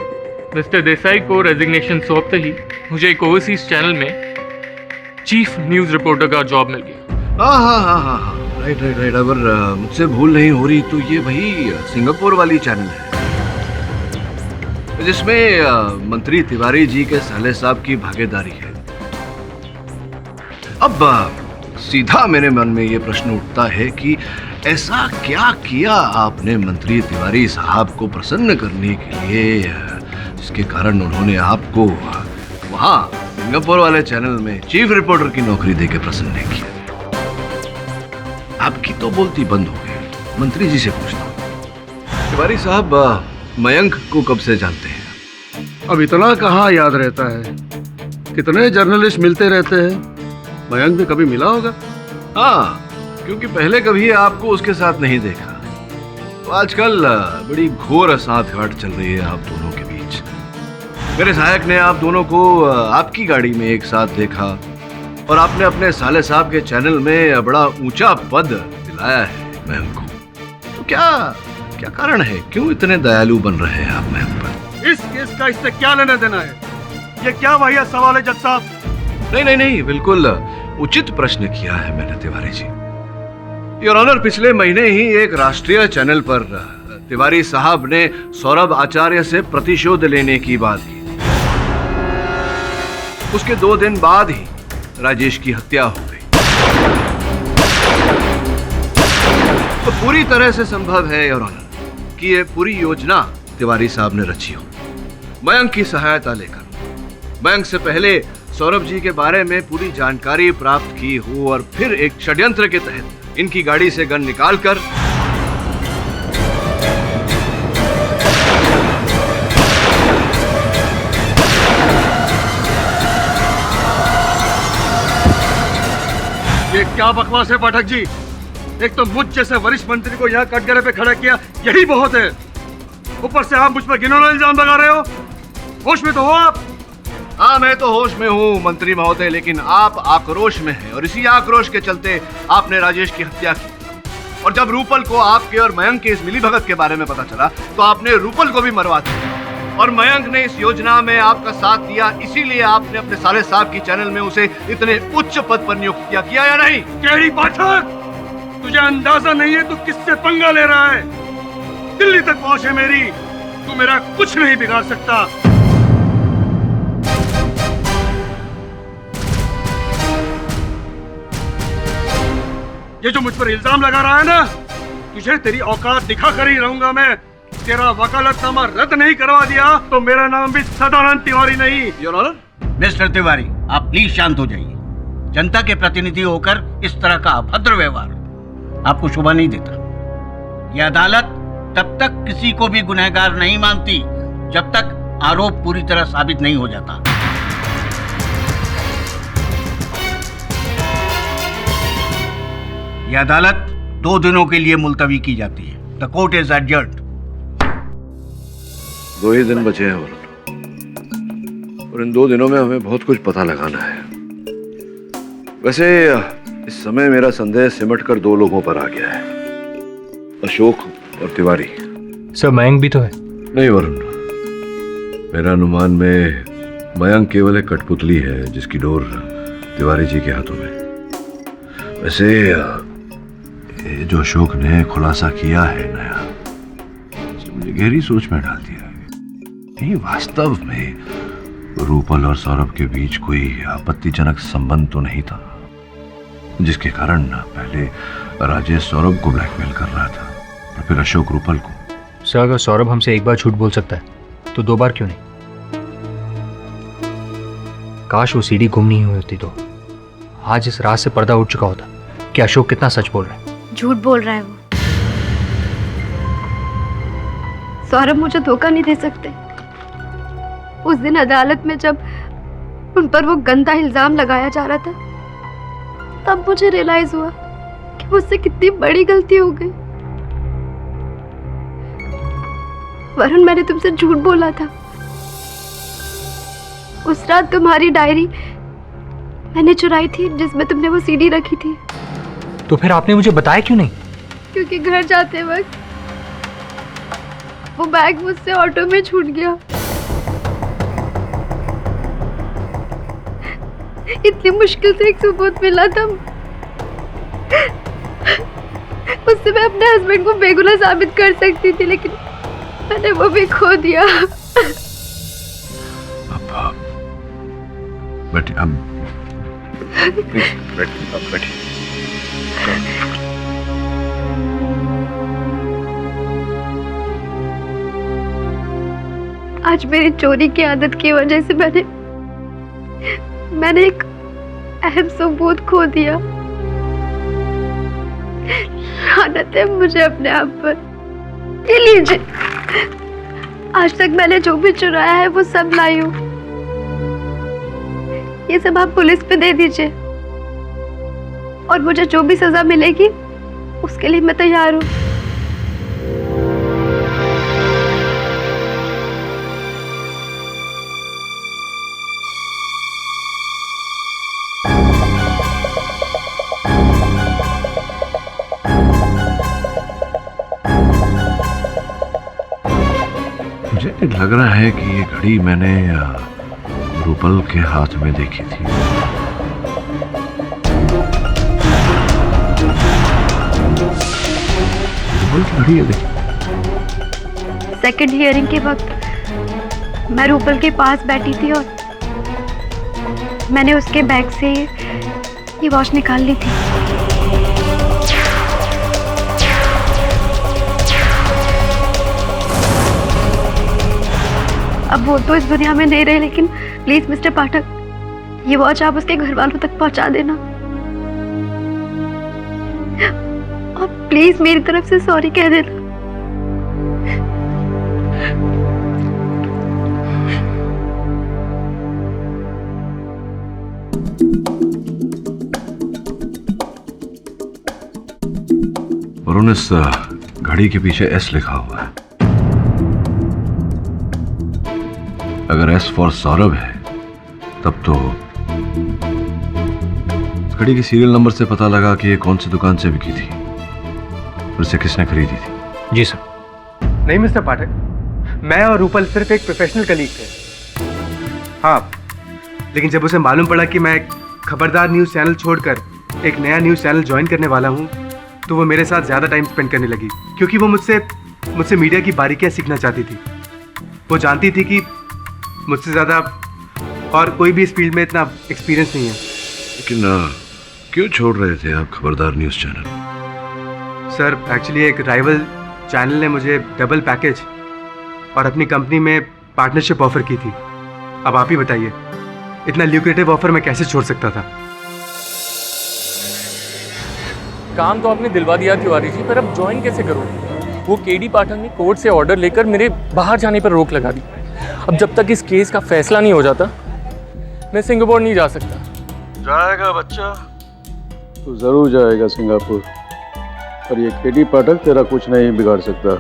[SPEAKER 9] मिस्टर देसाई को रेजिग्नेशन सौंपते ही मुझे एक ओवरसीज चैनल में चीफ न्यूज रिपोर्टर का जॉब मिल गया।
[SPEAKER 5] हाँ, राइट। अगर मुझसे भूल नहीं हो रही तो ये वही सिंगापुर वाली चैनल है जिसमें मंत्री तिवारी जी के साले साहब की भागीदारी है। अब सीधा मेरे मन में ये प्रश्न उठता है कि ऐसा क्या किया आपने मंत्री तिवारी साहब को प्रसन्न करने के लिए, जिसके कारण उन्होंने आपको वहां सिंगापुर वाले चैनल में चीफ रिपोर्टर की नौकरी देके प्रसन्न किया। आपकी तो बोलती बंद हो गई। मंत्री जी से पूछता हूँ, तिवारी साहब मयंक को कब से जानते हैं?
[SPEAKER 17] अब इतना कहाँ याद रहता है, कितने जर्नलिस्ट मिलते रहते हैं। मयंक भी कभी मिला होगा।
[SPEAKER 5] हाँ, क्योंकि पहले कभी आपको उसके साथ नहीं देखा, तो आजकल बड़ी घोर साठगांठ चल रही है आप दोनों के बीच। मेरे सहायक ने आप दोनों को आपकी गाड़ी में एक साथ देखा, और आपने अपने साले साहब के चैनल में बड़ा ऊंचा पद दिलाया है मयंक को। तो क्या क्या कारण है, क्यों इतने दयालु बन रहे हैं आप मयंक पर?
[SPEAKER 17] इस केस का इससे क्या लेना देना है? ये क्या वाहियात सवाल है जज साहब?
[SPEAKER 5] नहीं, बिल्कुल उचित प्रश्न किया है मैंने तिवारी जी। योर ऑनर, पिछले महीने ही एक राष्ट्रीय चैनल पर तिवारी साहब ने सौरभ आचार्य से प्रतिशोध लेने की बात की। उसके 2 दिन बाद ही राजेश की हत्या हो गई। तो पूरी तरह से संभव है योर ऑनर कि यह पूरी योजना तिवारी साहब ने रची हो, मयंक की सहायता लेकर। मयंक से पहले सौरभ जी के बारे में पूरी जानकारी प्राप्त की हो और फिर एक षड्यंत्र के तहत इनकी गाड़ी से गन निकालकर
[SPEAKER 17] ये क्या बकवास है पाठक जी? एक तो मुझ जैसे वरिष्ठ मंत्री को यहाँ कटघरे पे खड़ा किया, यही बहुत है। ऊपर से आप मुझ पर घिनौना इल्जाम लगा रहे हो। होश में तो हो आप?
[SPEAKER 5] हाँ, मैं तो होश में हूँ मंत्री महोदय, लेकिन आप आक्रोश में हैं और इसी आक्रोश के चलते आपने राजेश की हत्या की। और जब रूपल को आपके और मयंक के इस मिलीभगत के बारे में पता चला तो आपने रूपल को भी मरवा दिया। और मयंक ने इस योजना में आपका साथ दिया, इसीलिए आपने अपने साले साहब की चैनल में उसे इतने उच्च पद पर नियुक्त किया या नहीं?
[SPEAKER 17] केड़ी पाठक, तुझे अंदाजा नहीं है तू किससे पंगा ले रहा है? दिल्ली तक पहुंच है मेरी, तू मेरा कुछ नहीं बिगाड़ सकता। ये जो मुझ पर इल्जाम लगा रहा है ना, तुझे तेरी औकात दिखा कर ही रहूंगा मैं। तेरा वकालतनामा रद्द नहीं करवा दिया तो मेरा नाम भी सदानंद तिवारी नहीं।
[SPEAKER 5] योर ऑनर,
[SPEAKER 18] मिस्टर तिवारी, आप प्लीज शांत हो जाइए। जनता के प्रतिनिधि होकर इस तरह का अभद्र व्यवहार आपको शोभा नहीं देता। यह अदालत तब तक किसी को भी गुनहगार नहीं मानती जब तक आरोप पूरी तरह साबित नहीं हो जाता। यह अदालत 2 दिनों के लिए मुलतवी की जाती है। The court is adjourned.
[SPEAKER 5] 2 ही दिन बचे हैं वरुण, और इन 2 दिनों में हमें बहुत कुछ पता लगाना है। वैसे इस समय मेरा संदेह सिमट कर 2 लोगों पर आ गया है, अशोक और तिवारी।
[SPEAKER 12] सर, मयंक भी तो है।
[SPEAKER 5] नहीं वरुण, मेरा अनुमान में मयंक केवल एक कठपुतली है जिसकी डोर तिवारी जी के हाथों में। वैसे ये जो अशोक ने खुलासा किया है नया, मुझे गहरी सोच में डाल दिया है। नहीं, वास्तव में रूपल और सौरभ के बीच कोई आपत्तिजनक संबंध तो नहीं था जिसके कारण पहले राजेश सौरभ को ब्लैकमेल कर रहा था और फिर अशोक रूपल को।
[SPEAKER 12] सर, अगर सौरभ हमसे एक बार झूठ बोल सकता है तो 2 बार क्यों नहीं? काश वो सीढ़ी गुम नहीं हुई होती तो आज इस रात से पर्दा उठ चुका होता कि अशोक कितना सच बोल रहा है।
[SPEAKER 14] झूठ बोल रहा है वो।
[SPEAKER 10] सौरभ मुझे धोखा नहीं दे सकते। उस दिन अदालत में जब उन पर वो गंदा इल्जाम लगाया जा रहा था, तब मुझे रियलाइज हुआ कि मुझसे कितनी बड़ी गलती हो गई। वरुण, मैंने तुमसे झूठ बोला था। उस रात तुम्हारी डायरी मैंने चुराई थी जिसमें तुमने वो सीडी रखी थी।
[SPEAKER 12] तो फिर आपने मुझे बताया क्यों नहीं?
[SPEAKER 10] क्योंकि घर जाते वक्त वो बैग मुझसे ऑटो में छूट गया। इतनी मुश्किल से एक सबूत मिला था, उससे मैं अपने हस्बैंड को बेगुनाह साबित कर सकती थी, लेकिन मैंने वो भी खो दिया।
[SPEAKER 5] बैठिए, बैठिए।
[SPEAKER 10] आज मेरी चोरी की आदत की वजह से मैंने एक अहम सबूत खो दिया। लानत है मुझे अपने आप पर। ये लीजिए, आज तक मैंने जो भी चुराया है वो सब लाई हूँ। ये सब आप पुलिस पे दे दीजिए और मुझे जो भी सजा मिलेगी उसके लिए मैं तैयार हूँ।
[SPEAKER 5] लग रहा है कि ये घड़ी मैंने रूपल के हाथ में देखी थी। रूपल की घड़ी है, देखी।
[SPEAKER 4] सेकंड हियरिंग के वक्त मैं रूपल के पास बैठी थी और मैंने उसके बैग से ये वॉच निकाल ली थी। अब वो तो इस दुनिया में नहीं रहे, लेकिन प्लीज मिस्टर पाठक, ये वॉच आप उसके घर वालों तक पहुंचा देना और प्लीज मेरी तरफ से सॉरी कह देना।
[SPEAKER 5] और इस घड़ी के पीछे एस लिखा हुआ है। अगर एस फॉर सौरभ है तब तो इस घड़ी के सीरियल नंबर से पता लगा कि ये कौन सी दुकान से बिकी थी और इसे किसने खरीदी थी।
[SPEAKER 12] जी सर।
[SPEAKER 1] नहीं मिस्टर पाठक, मैं और रूपल सिर्फ एक प्रोफेशनल कलीग थे। हाँ, लेकिन जब उसे मालूम पड़ा कि मैं खबरदार न्यूज़ चैनल छोड़कर एक नया न्यूज़ चैनल ज्वाइन करने वाला हूँ, तो वो मेरे साथ ज़्यादा टाइम स्पेंड करने लगी, क्योंकि वो मुझसे मीडिया की बारीकियाँ सीखना चाहती थी। वो जानती थी कि मुझसे ज़्यादा और कोई भी इस फील्ड में इतना एक्सपीरियंस नहीं है।
[SPEAKER 5] लेकिन क्यों छोड़ रहे थे आप खबरदार न्यूज़ चैनल?
[SPEAKER 1] सर, एक्चुअली एक राइवल चैनल ने मुझे डबल पैकेज और अपनी कंपनी में पार्टनरशिप ऑफर की थी। अब आप ही बताइए, इतना ल्यूक्रेटिव ऑफर मैं कैसे छोड़ सकता था?
[SPEAKER 9] काम तो आपने दिलवा दिया तिवारी जी, पर अब ज्वाइन कैसे करूँ? वो केडी पाठक ने कोर्ट से ऑर्डर लेकर मेरे बाहर जाने पर रोक लगा दी। अब जब तक इस केस का फैसला नहीं हो जाता, मैं सिंगापुर नहीं जा सकता।
[SPEAKER 17] जाएगा बच्चा, तू जरूर जाएगा सिंगापुर, पर ये केडी पाठक तेरा कुछ नहीं बिगाड़ सकता।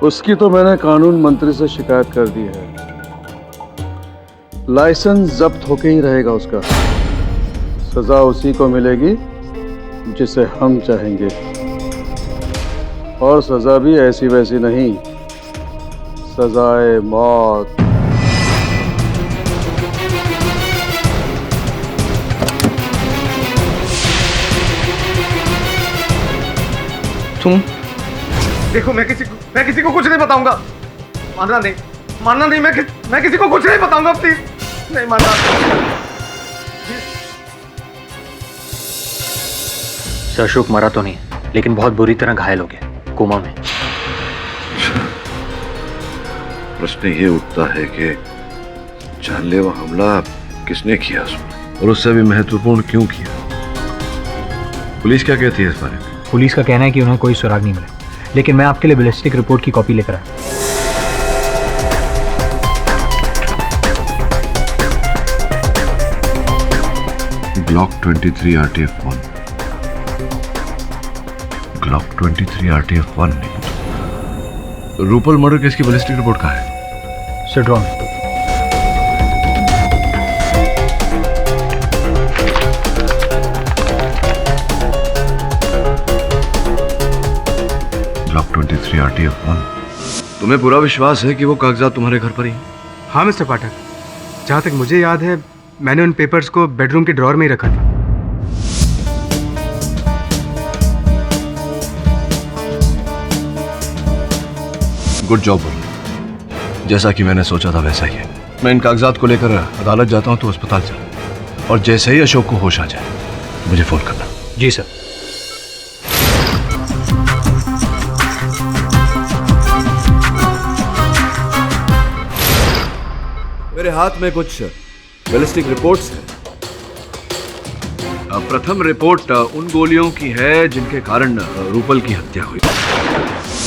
[SPEAKER 17] उसकी तो मैंने कानून मंत्री से शिकायत कर दी है। लाइसेंस जब्त होके ही रहेगा उसका। सजा उसी को मिलेगी जिसे हम चाहेंगे, और सजा भी ऐसी वैसी नहीं, सजाए मौत।
[SPEAKER 3] तुम देखो, मैं किसी को कुछ नहीं बताऊंगा। मानना नहीं, मैं किसी को कुछ नहीं बताऊंगा। प्लीज नहीं मानना।
[SPEAKER 12] सर, अशोक मरा तो नहीं, लेकिन बहुत बुरी तरह घायल हो गया, कोमा में।
[SPEAKER 5] प्रश्न ये उठता है कि जानलेवा हमला किसने किया उसमें, और उससे भी महत्वपूर्ण क्यों किया? पुलिस क्या कहती है इस बारे में?
[SPEAKER 12] पुलिस का कहना है कि उन्हें कोई सुराग नहीं मिला, लेकिन मैं आपके लिए बैलिस्टिक रिपोर्ट की कॉपी लेकर आया।
[SPEAKER 5] Glock 23 RTF-1। ग्लॉक 23 RTF-1 नहीं। रूपल मर्डर केस की बैलिस्टिक रिपोर्ट कहाँ है?
[SPEAKER 12] सिड्रॉन।
[SPEAKER 5] Glock 23 RTF-1। तुम्हें पूरा विश्वास है कि वो कागजात तुम्हारे घर पर ही?
[SPEAKER 1] हाँ मिस्टर पाठक, जहाँ तक मुझे याद है मैंने उन पेपर्स को बेडरूम के ड्रॉर में ही रखा था।
[SPEAKER 5] Good job. जैसा कि मैंने सोचा था वैसा ही है। मैं इन कागजात को लेकर अदालत जाता हूँ तो अस्पताल चल, और जैसे ही अशोक को होश आ जाए मुझे फोन करना।
[SPEAKER 12] जी सर।
[SPEAKER 5] मेरे हाथ में कुछ बैलिस्टिक रिपोर्ट्स हैं। प्रथम रिपोर्ट उन गोलियों की है जिनके कारण रूपल की हत्या हुई।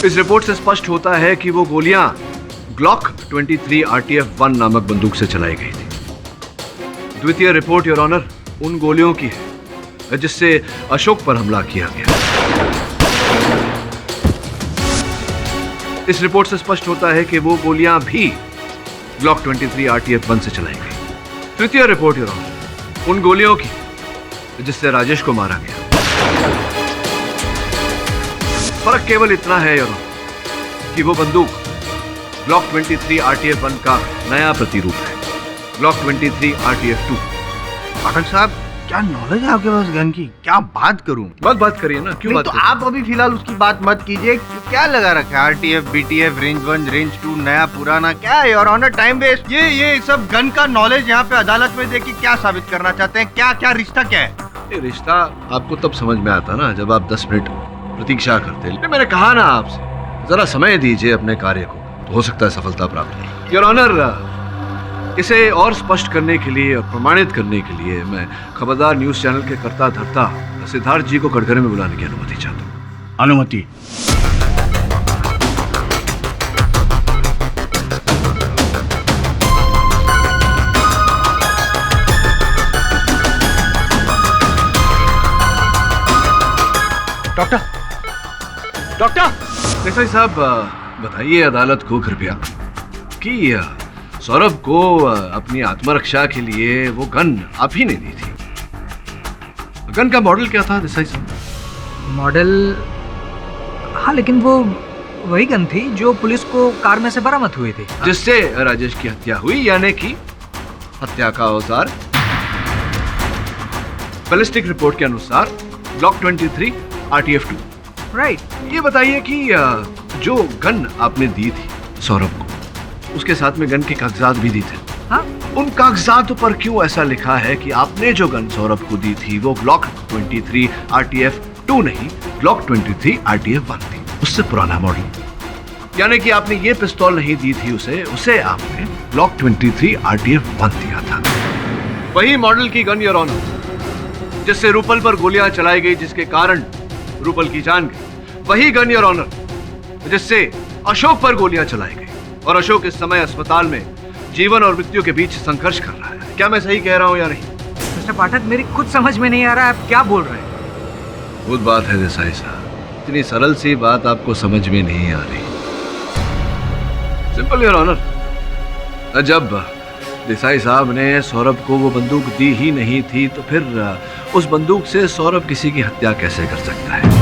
[SPEAKER 5] इस रिपोर्ट से स्पष्ट होता है कि वो गोलियां ग्लॉक 23 RTF-1 नामक बंदूक से चलाई गई थी। द्वितीय रिपोर्ट योर ऑनर उन गोलियों की है जिससे अशोक पर हमला किया गया। इस रिपोर्ट से स्पष्ट होता है कि वो गोलियां भी ग्लॉक 23 RTF-1 से चलाई गई। तृतीय रिपोर्ट योर ऑनर उन गोलियों की जिससे राजेश को मारा गया। फर्क केवल इतना है योर ऑनर कि वो बंदूक ब्लॉक 23 RTF-1 का नया प्रतिरूप है, ब्लॉक 23 RTF-2।
[SPEAKER 6] पाठक साहब, क्या नॉलेज है आपके पास गन की? क्या बात करूं?
[SPEAKER 5] बात करिए ना, क्यों
[SPEAKER 6] नहीं,
[SPEAKER 5] बात
[SPEAKER 6] तो
[SPEAKER 5] करिए?
[SPEAKER 6] आप अभी फिलहाल उसकी बात मत कीजिए। क्या लगा रखा है? RTF, BTF, रेंज 1, रेंज 2, नया पुराना, क्या है योर ऑनर? Time waste. ये सब गन का नॉलेज यहाँ पे अदालत में देखिए क्या साबित करना चाहते हैं? क्या रिश्ता क्या है?
[SPEAKER 5] ये रिश्ता आपको तब समझ में आता ना जब आप 10 मिनट प्रतीक्षा करते। लेकिन मैंने कहा ना आपसे, जरा समय दीजिए अपने कार्य को, तो हो सकता है सफलता प्राप्त हो। योर ऑनर, इसे और स्पष्ट करने के लिए और प्रमाणित करने के लिए मैं खबरदार न्यूज चैनल के कर्ता धर्ता सिद्धार्थ जी को कटघरे में बुलाने की अनुमति चाहता हूँ।
[SPEAKER 18] अनुमति।
[SPEAKER 5] डॉक्टर देसाई साहब, बताइए अदालत को कृपया कि सौरभ को अपनी आत्मरक्षा के लिए वो गन आप ही ने दी थी। गन का मॉडल क्या था देसाई साहब?
[SPEAKER 7] मॉडल, हाँ, लेकिन वो वही गन थी जो पुलिस को कार में से बरामद हुई थी,
[SPEAKER 5] जिससे राजेश की हत्या हुई, यानी कि हत्या का औजार बैलिस्टिक रिपोर्ट के अनुसार ब्लॉक 23 RTF-2।
[SPEAKER 7] राइट।
[SPEAKER 5] ये बताइए कि जो गन आपने दी थी सौरभ को, उसके साथ में गन के कागजात भी दी थे।
[SPEAKER 7] हाँ?
[SPEAKER 5] उन कागजातों पर क्यों ऐसा लिखा है कि आपने जो गन सौरभ को दी थी वो ब्लॉक 23 RTF-2 नहीं, ब्लॉक 23 RTF-1 थी, उससे पुराना मॉडल। यानी कि आपने ये पिस्तौल नहीं दी थी उसे आपने ब्लॉक 23 RTF-1 दिया था। वही मॉडल की गन योर ऑनर, जिससे रूपल पर गोलियां चलाई गई, जिसके कारण रूपल की जान गई। वही गन योर ऑनर, जिससे अशोक पर गोलियां चलाई गई, और अशोक इस समय अस्पताल में जीवन और मृत्यु के बीच संघर्ष कर रहा है। क्या मैं सही कह रहा हूं या नहीं?
[SPEAKER 7] मिस्टर पाठक, मेरी खुद समझ में नहीं आ रहा है आप क्या बोल रहे हैं।
[SPEAKER 5] खुद बात है देसाई साहब, इतनी सरल सी बात आपको समझ में नहीं आ रही। सिंपल योर ऑनर, जब देसाई साहब ने सौरभ को वो बंदूक दी ही नहीं थी, तो फिर उस बंदूक से सौरभ किसी की हत्या कैसे कर सकता है?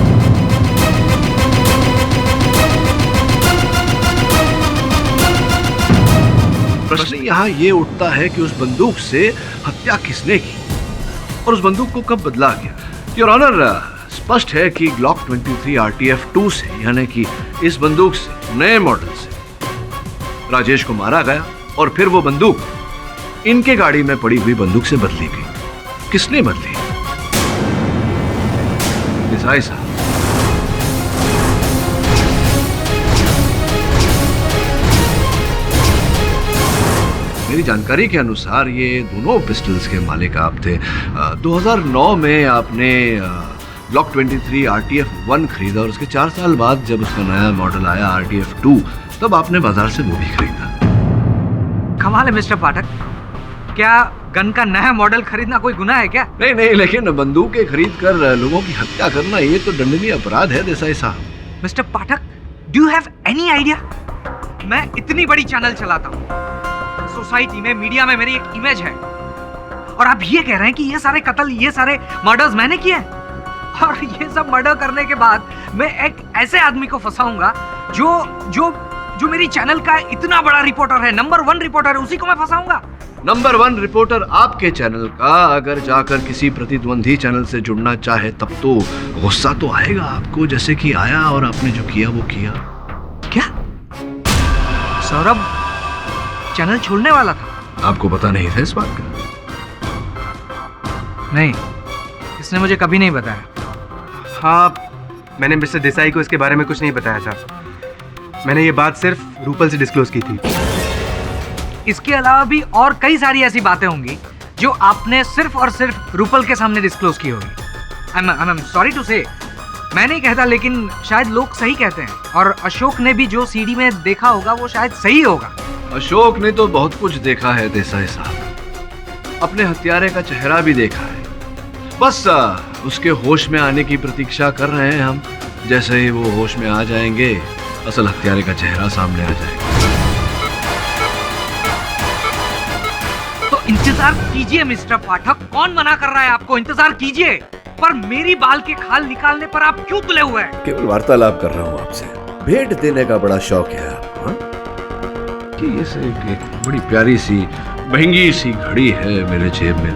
[SPEAKER 5] प्रश्न यहाँ ये उठता है कि उस बंदूक से हत्या किसने की और उस बंदूक को कब बदला गया? योर ऑनर, स्पष्ट है कि ब्लॉक 23 RTF-2 से, यानी कि इस बंदूक से, नए मॉडल से राजेश को मारा गया, और फिर वो बंदूक इनके गाड़ी में पड़ी हुई बंदूक से बदली गई। किसने बदली? देसाई साहब, मेरी जानकारी के अनुसार ये दोनों पिस्टल्स के मालिक आप थे। 2009 में आपने ब्लॉक 23 RTF-1 खरीदा, और उसके 4 साल बाद जब उसका नया मॉडल आया RTF-2, तब आपने बाजार से वो भी खरीदा।
[SPEAKER 7] कमाल है मिस्टर पाठक, क्या गन का नया मॉडल खरीदना कोई गुनाह है क्या?
[SPEAKER 5] नहीं, लेकिन बंदूकें खरीद कर लोगों की हत्या करना ये तो दंडनीय अपराध है देसाई साहब।
[SPEAKER 7] Mister Pathak, do you have any idea? मैं इतनी बड़ी चैनल चलाता हूँ, सोसाइटी में, मीडिया में मेरी एक इमेज है, और आप ये कह रहे हैं कि ये सारे कत्ल, ये सारे मर्डर्स मैंने किए हैं? और ये सब मर्डर करने के बाद मैं एक ऐसे आदमी को फंसाऊंगा जो मेरी चैनल का इतना बड़ा रिपोर्टर है, नंबर 1 रिपोर्टर है, उसी को मैं फंसाऊंगा?
[SPEAKER 5] नंबर 1 रिपोर्टर आपके चैनल का अगर जाकर किसी प्रतिद्वंदी चैनल से जुड़ना चाहे, तब तो गुस्सा तो आएगा आपको, जैसे कि आया, और आपने जो किया वो किया।
[SPEAKER 7] क्या सौरभ चैनल छोड़ने वाला था?
[SPEAKER 5] आपको पता नहीं था इस बात का?
[SPEAKER 7] नहीं, इसने मुझे कभी नहीं बताया।
[SPEAKER 1] हाँ, मैंने मिस्टर देसाई को इसके बारे में कुछ नहीं बताया था। मैंने ये बात सिर्फ रूपल से डिस्क्लोज की थी।
[SPEAKER 7] इसके अलावा भी और कई सारी ऐसी बातें होंगी जो आपने सिर्फ और सिर्फ रूपल के सामने डिस्क्लोज की होगी। आई एम सॉरी टू से, मैं नहीं कहता, लेकिन शायद लोग सही कहते हैं, और अशोक ने भी जो सीडी में देखा होगा वो शायद सही होगा।
[SPEAKER 5] अशोक ने तो बहुत कुछ देखा है देसाई साहब, अपने हत्यारे का चेहरा भी देखा है। बस उसके होश में आने की प्रतीक्षा कर रहे हैं हम। जैसे ही वो होश में आ जाएंगे, असल हत्यारे का चेहरा सामने आ जाएगा।
[SPEAKER 7] तो इंतजार कीजिए मिस्टर पाठक, कौन मना कर रहा है आपको? इंतजार कीजिए, पर मेरी बाल के खाल निकालने पर आप क्यों तुले हुए हैं?
[SPEAKER 5] केवल वार्तालाप कर रहा हूँ आपसे, भेंट देने का बड़ा शौक है आपको। देखिए ये से एक बड़ी प्यारी सी महंगी सी घड़ी है मेरे जेब में।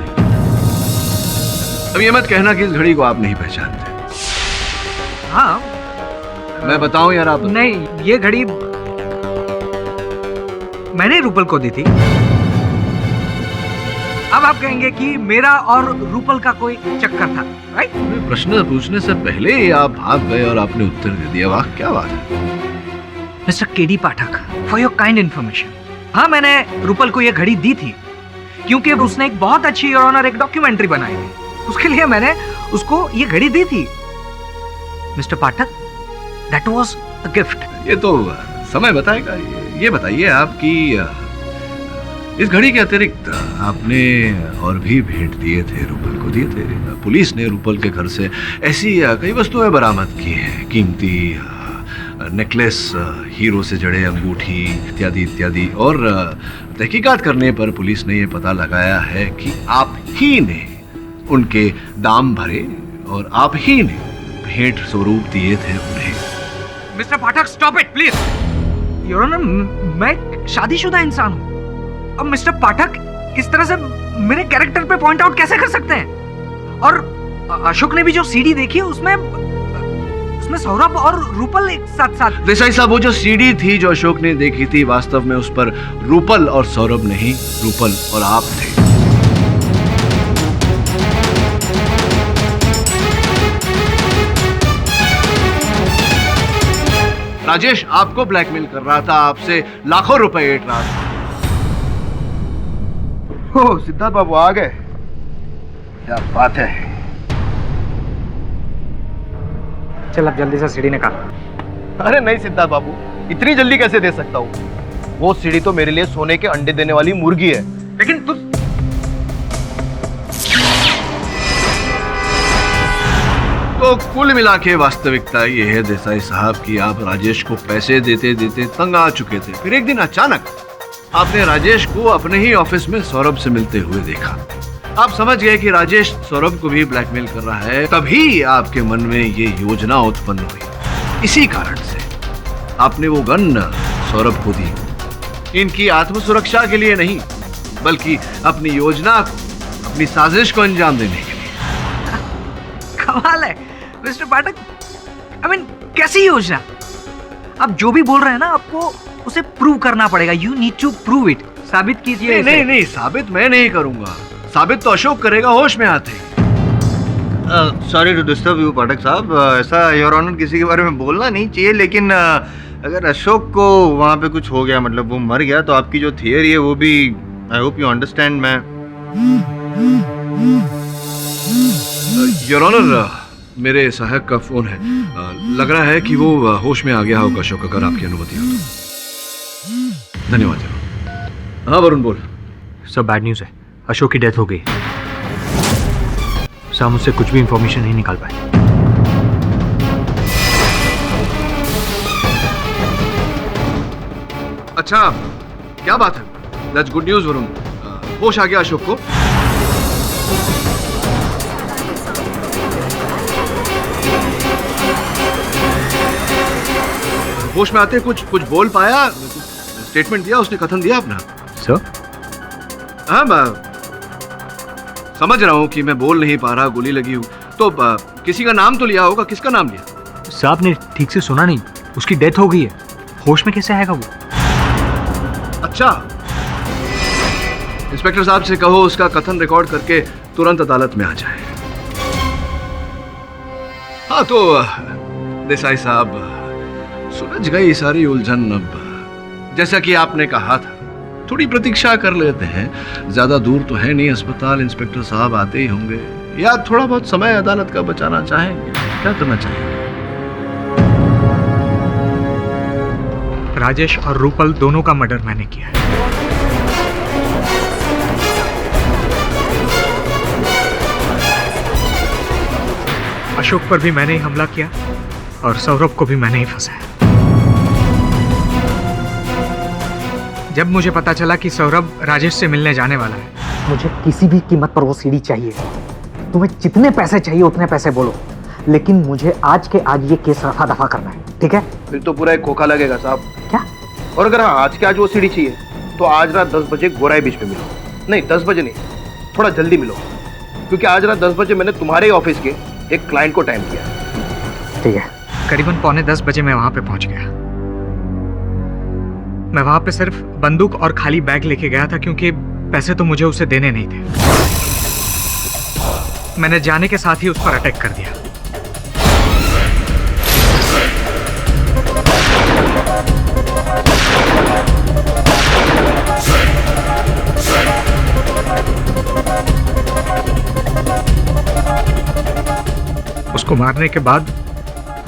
[SPEAKER 5] अब ये मत कहना कि इस घड़ी को आप नहीं पहचानते।
[SPEAKER 7] हाँ
[SPEAKER 5] मैं बताऊं यार आप?
[SPEAKER 7] नहीं, ये घड़ी मैंने रूपल को दी थी। अब आप कहेंगे कि मेरा और रूपल का कोई चक्कर था, राइट?
[SPEAKER 5] प्रश्न पूछने से पहले ही आप भाग गए और आपने उत्तर दे दिया। वाह क्या बात है।
[SPEAKER 7] Mister KD Pathak, for your kind information, हाँ मैंने रूपल को ये घड़ी दी थी क्योंकि उसने एक बहुत अच्छी योर ऑनर एक डॉक्यूमेंट्री बनाई थी, उसके लिए मैंने उसको ये घड़ी दी थी। Mister Pathak, that was a gift.
[SPEAKER 5] ये तो समय बताएगा। ये बताइए आपकी इस घड़ी के अतिरिक्त आपने और भी भेंट दिए थे, रूपल को दिए थे। पुलिस ने रूपल के घर से ऐसी कई वस्तुएं बरामद की हैं, कीमती नेकलेस, हीरो से जड़े अंगूठी इत्यादि इत्यादि। और तहकीकात करने पर पुलिस ने यह पता लगाया है कि आप ही ने उनके दाम भरे और आप ही ने भेंट स्वरूप दिए थे उन्हें।
[SPEAKER 7] Mister Pathak, stop it please. Your honour, मैं शादीशुदा इंसान हूं। अब मिस्टर पाठक इस तरह से मेरे कैरेक्टर पे पॉइंट आउट कैसे कर सकते हैं? और अशोक ने भी जो सीडी देखी उसमें सौरभ और रूपल एक साथ।
[SPEAKER 5] देसाई साहब, वो जो सीडी थी जो अशोक ने देखी थी, वास्तव में उस पर रूपल और सौरभ नहीं, रूपल और आप थे। राजेश आपको ब्लैकमेल कर रहा था, आपसे लाखों रुपए ऐंठ रहा था।
[SPEAKER 6] ओह, सिद्धार्थ बाबू आ गए, क्या बात है।
[SPEAKER 7] चल अब जल्दी से सीढ़ी निकाल।
[SPEAKER 3] अरे नहीं सिद्धार्थ बाबू, इतनी जल्दी कैसे दे सकता हूँ? वो सीढ़ी तो मेरे लिए सोने के अंडे देने वाली मुर्गी है।
[SPEAKER 7] लेकिन तू
[SPEAKER 5] तो कुल मिला के वास्तविकता ये है देसाई साहब कि आप राजेश को पैसे देते देते तंग आ चुके थे। फिर एक दिन अचानक आपने राजेश को अपने ही ऑफिस में सौरभ से मिलते हुए देखा। आप समझ गए कि राजेश सौरभ को भी ब्लैकमेल कर रहा है। तभी आपके मन में ये योजना उत्पन्न हुई। इसी कारण से आपने वो गन सौरभ को दी, इनकी आत्मसुरक्षा के लिए नहीं, बल्कि अपनी योजना को, अपनी साजिश को अंजाम देने के लिए।
[SPEAKER 7] कमाल है मिस्टर पाठक। आई मीन, कैसी योजना? आप जो भी बोल रहे हैं ना, आपको उसे प्रूव करना पड़ेगा। You need to prove it. साबित कीजिए।
[SPEAKER 5] नहीं, साबित मैं नहीं करूंगा, साबित तो अशोक करेगा होश में आते।
[SPEAKER 6] सॉरी टू डिस्टर्ब यू पाठक साहब, ऐसा योर ऑनर किसी के बारे में बोलना नहीं चाहिए, लेकिन अगर अशोक को वहाँ पे कुछ हो गया, मतलब वो मर गया, तो आपकी जो थियरी है वो भी, आई होप यू अंडरस्टैंड। मैं
[SPEAKER 5] योर ऑनर, मेरे सहायक का फोन है, लग रहा है कि वो होश में आ गया होगा अशोक, अगर आपकी अनुमति हो तो। धन्यवाद। हाँ वरुण बोल।
[SPEAKER 12] सब बैड न्यूज़ है, अशोक की डेथ हो गई। सर, मुझसे कुछ भी इंफॉर्मेशन नहीं निकाल पाए।
[SPEAKER 5] अच्छा, क्या बात है? That's good news Varun. होश आ गया अशोक को? होश में आते कुछ बोल पाया? स्टेटमेंट दिया उसने, कथन दिया अपना?
[SPEAKER 12] सर?
[SPEAKER 5] हाँ, मैं समझ रहा हूँ कि मैं बोल नहीं पा रहा, गोली लगी हूँ, तो किसी का नाम तो लिया होगा। किसका नाम लिया?
[SPEAKER 12] साहब ने ठीक से सुना नहीं, उसकी डेथ हो गई है। होश में कैसे आएगा वो?
[SPEAKER 5] अच्छा, इंस्पेक्टर साहब से कहो उसका कथन रिकॉर्ड करके तुरंत अदालत में आ जाए। हाँ तो देसाई साहब, सुलझ गई सारी उलझन। अब जैसा कि आपने कहा था, थोड़ी प्रतीक्षा कर लेते हैं। ज्यादा दूर तो है नहीं अस्पताल, इंस्पेक्टर साहब आते ही होंगे, या थोड़ा बहुत समय अदालत का बचाना चाहेंगे। क्या करना चाहेंगे?
[SPEAKER 7] राजेश और रूपल दोनों का मर्डर मैंने किया है। अशोक पर भी मैंने ही हमला किया और सौरभ को भी मैंने ही फंसाया। जब मुझे पता चला कि सौरभ राजेश से मिलने जाने वाला है,
[SPEAKER 12] मुझे किसी भी कीमत पर वो सीढ़ी चाहिए। तुम्हें जितने पैसे चाहिए उतने पैसे बोलो, लेकिन मुझे आज के आज ये केस रफा दफा करना है, ठीक है?
[SPEAKER 3] फिर तो पूरा एक खोखा लगेगा साहब।
[SPEAKER 12] क्या?
[SPEAKER 8] और अगर हाँ आज के आज वो सीढ़ी चाहिए तो आज रात 10 बजे गोराई बीच में मिलो। नहीं 10 बजे नहीं, थोड़ा जल्दी मिलो, क्योंकि आज रात 10 बजे मैंने तुम्हारे ऑफिस के एक क्लाइंट को टाइम दिया।
[SPEAKER 7] ठीक है। करीबन 9:45 बजे मैं वहां पे पहुंच गया। मैं वहां पे सिर्फ बंदूक और खाली बैग लेके गया था, क्योंकि पैसे तो मुझे उसे देने नहीं थे। मैंने जाने के साथ ही उस पर अटैक कर दिया। उसको मारने के बाद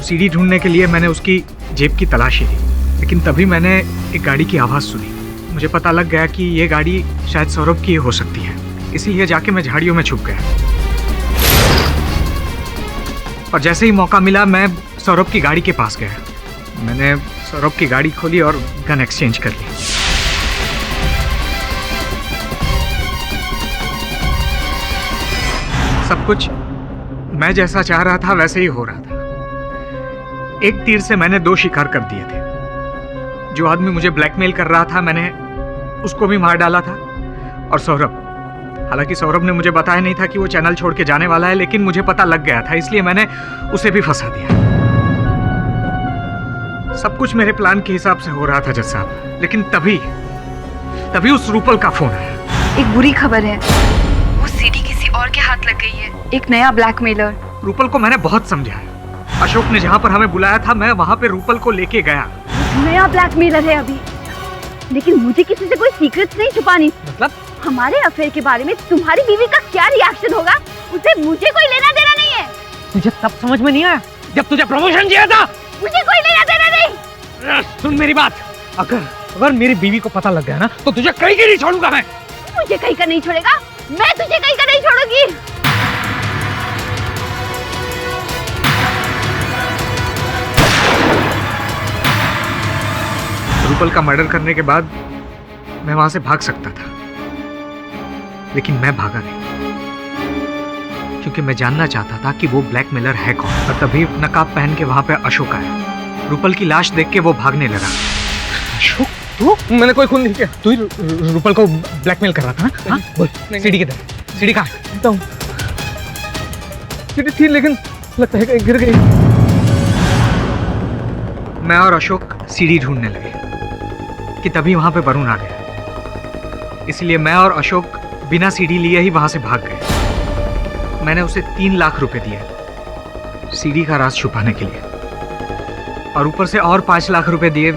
[SPEAKER 7] सीढ़ी ढूंढने के लिए मैंने उसकी जेब की तलाशी ली, लेकिन तभी मैंने एक गाड़ी की आवाज़ सुनी। मुझे पता लग गया कि ये गाड़ी शायद सौरभ की हो सकती है, इसीलिए जाके मैं झाड़ियों में छुप गया। और जैसे ही मौका मिला मैं सौरभ की गाड़ी के पास गया। मैंने सौरभ की गाड़ी खोली और गन एक्सचेंज कर ली। सब कुछ मैं जैसा चाह रहा था वैसे ही हो रहा था। एक तीर से मैंने 2 शिकार कर दिए थे। जो आदमी मुझे ब्लैकमेल कर रहा था मैंने उसको भी मार डाला था, और सौरभ, हालांकि सौरभ ने मुझे बताया नहीं था कि वो चैनल छोड़ के जाने वाला है, लेकिन मुझे पता लग गया था, इसलिए मैंने उसे भी फंसा दिया। सब कुछ मेरे प्लान के हिसाब से हो रहा था जज साहब, लेकिन तभी उस रूपल का फोन आया।
[SPEAKER 10] एक बुरी खबर है, वो सीडी किसी और के हाथ लग गई है, एक नया ब्लैकमेलर।
[SPEAKER 7] रूपल को मैंने बहुत समझाया। अशोक ने जहां पर हमें बुलाया था मैं वहां पे रूपल को लेके गया।
[SPEAKER 10] नया ब्लैकमेलर है अभी, लेकिन मुझे किसी से कोई सीक्रेट्स नहीं छुपानी।
[SPEAKER 7] मतलब
[SPEAKER 10] हमारे अफेयर के बारे में तुम्हारी बीवी का क्या रिएक्शन होगा उसे मुझे कोई लेना देना नहीं है।
[SPEAKER 7] तुझे तब समझ में नहीं आया जब तुझे प्रमोशन दिया था।
[SPEAKER 10] मुझे कोई लेना देना नहीं।
[SPEAKER 7] सुन मेरी बात, अगर मेरी बीवी को पता लग गया ना तो तुझे कहीं के नहीं छोड़ूंगा मैं।
[SPEAKER 10] मुझे कहीं का नहीं छोड़ेगा, मैं तुझे कहीं का नहीं छोड़ूंगी।
[SPEAKER 7] रूपल का मर्डर करने के बाद मैं वहां से भाग सकता था, लेकिन मैं भागा नहीं, क्योंकि मैं जानना चाहता था कि वो ब्लैकमेलर है कौन। और तभी नकाब पहन के वहां पे अशोक आया। रूपल की लाश देख के वो भागने लगा। अशोक तू? मैंने कोई खून नहीं किया, तू ही रूपल को ब्लैकमेल कर रहा था ना? बोल, सीढ़ी किधर? सीढ़ी कहाँ? सीढ़ी थी लेकिन लगता है गिर गई। मैं और अशोक सीढ़ी ढूंढने लगे कि तभी वहां पे वरुण आ गया। इसलिए मैं और अशोक बिना सीढ़ी लिए ही वहां से भाग गए। मैंने उसे 3 लाख रुपए दिए सीढ़ी का राज छुपाने के लिए, और ऊपर से और 5 लाख रुपए दिए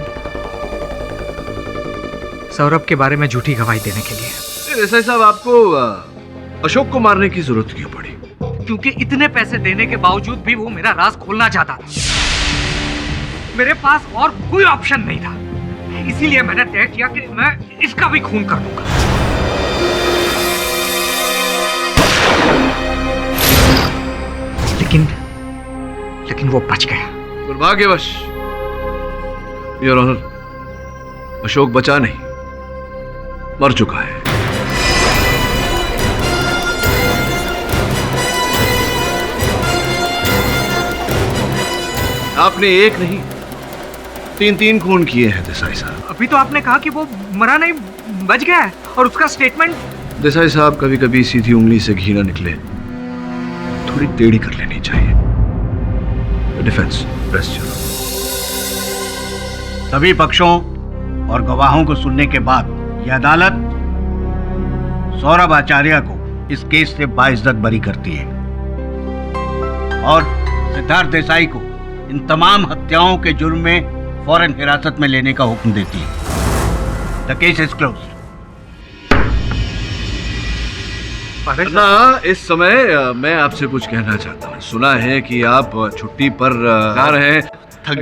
[SPEAKER 7] सौरभ के बारे में झूठी गवाही देने के लिए।
[SPEAKER 5] देसाई साहब, आपको अशोक को मारने की जरूरत क्यों पड़ी?
[SPEAKER 7] क्योंकि इतने पैसे देने के बावजूद भी वो मेरा राज खोलना चाहता था। मेरे पास और कोई ऑप्शन नहीं था, इसीलिए मैंने तय किया कि मैं इसका भी खून कर दूंगा। लेकिन वो बच गया।
[SPEAKER 5] दुर्भाग्यवश योर ऑनर, अशोक बचा नहीं, मर चुका है। आपने एक नहीं 3 खून किए हैं देसाई साहब।
[SPEAKER 7] अभी तो आपने कहा कि वो मरा नहीं, बच गया है, और उसका स्टेटमेंट।
[SPEAKER 5] देसाई साहब, कभी कभी सीधी उंगली से घी ना निकले, थोड़ी टेढ़ी कर लेनी चाहिए। Defence rest.
[SPEAKER 18] सभी पक्षों और गवाहों को सुनने के बाद यह अदालत सौरभ आचार्य को इस केस से बाइज्जत बरी करती है और सिद्धार्थ देसाई को इन तमाम हत्याओं के जुर्म में फौरन हिरासत में लेने का हुक्म देती है। The case is close.
[SPEAKER 5] ना, इस समय मैं आपसे कुछ कहना चाहता हूँ। सुना है कि आप छुट्टी पर जा रहे हैं।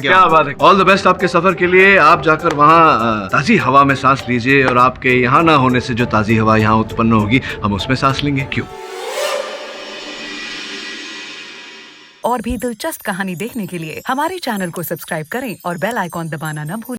[SPEAKER 5] क्या बात है। ऑल द बेस्ट आपके सफर के लिए। आप जाकर वहाँ ताज़ी हवा में सांस लीजिए, और आपके यहाँ ना होने से जो ताज़ी हवा यहाँ उत्पन्न होगी हम उसमें सांस लेंगे। क्यों?
[SPEAKER 19] और भी दिलचस्प कहानी देखने के लिए हमारे चैनल को सब्सक्राइब करें और बेल आइकॉन दबाना न भूलें।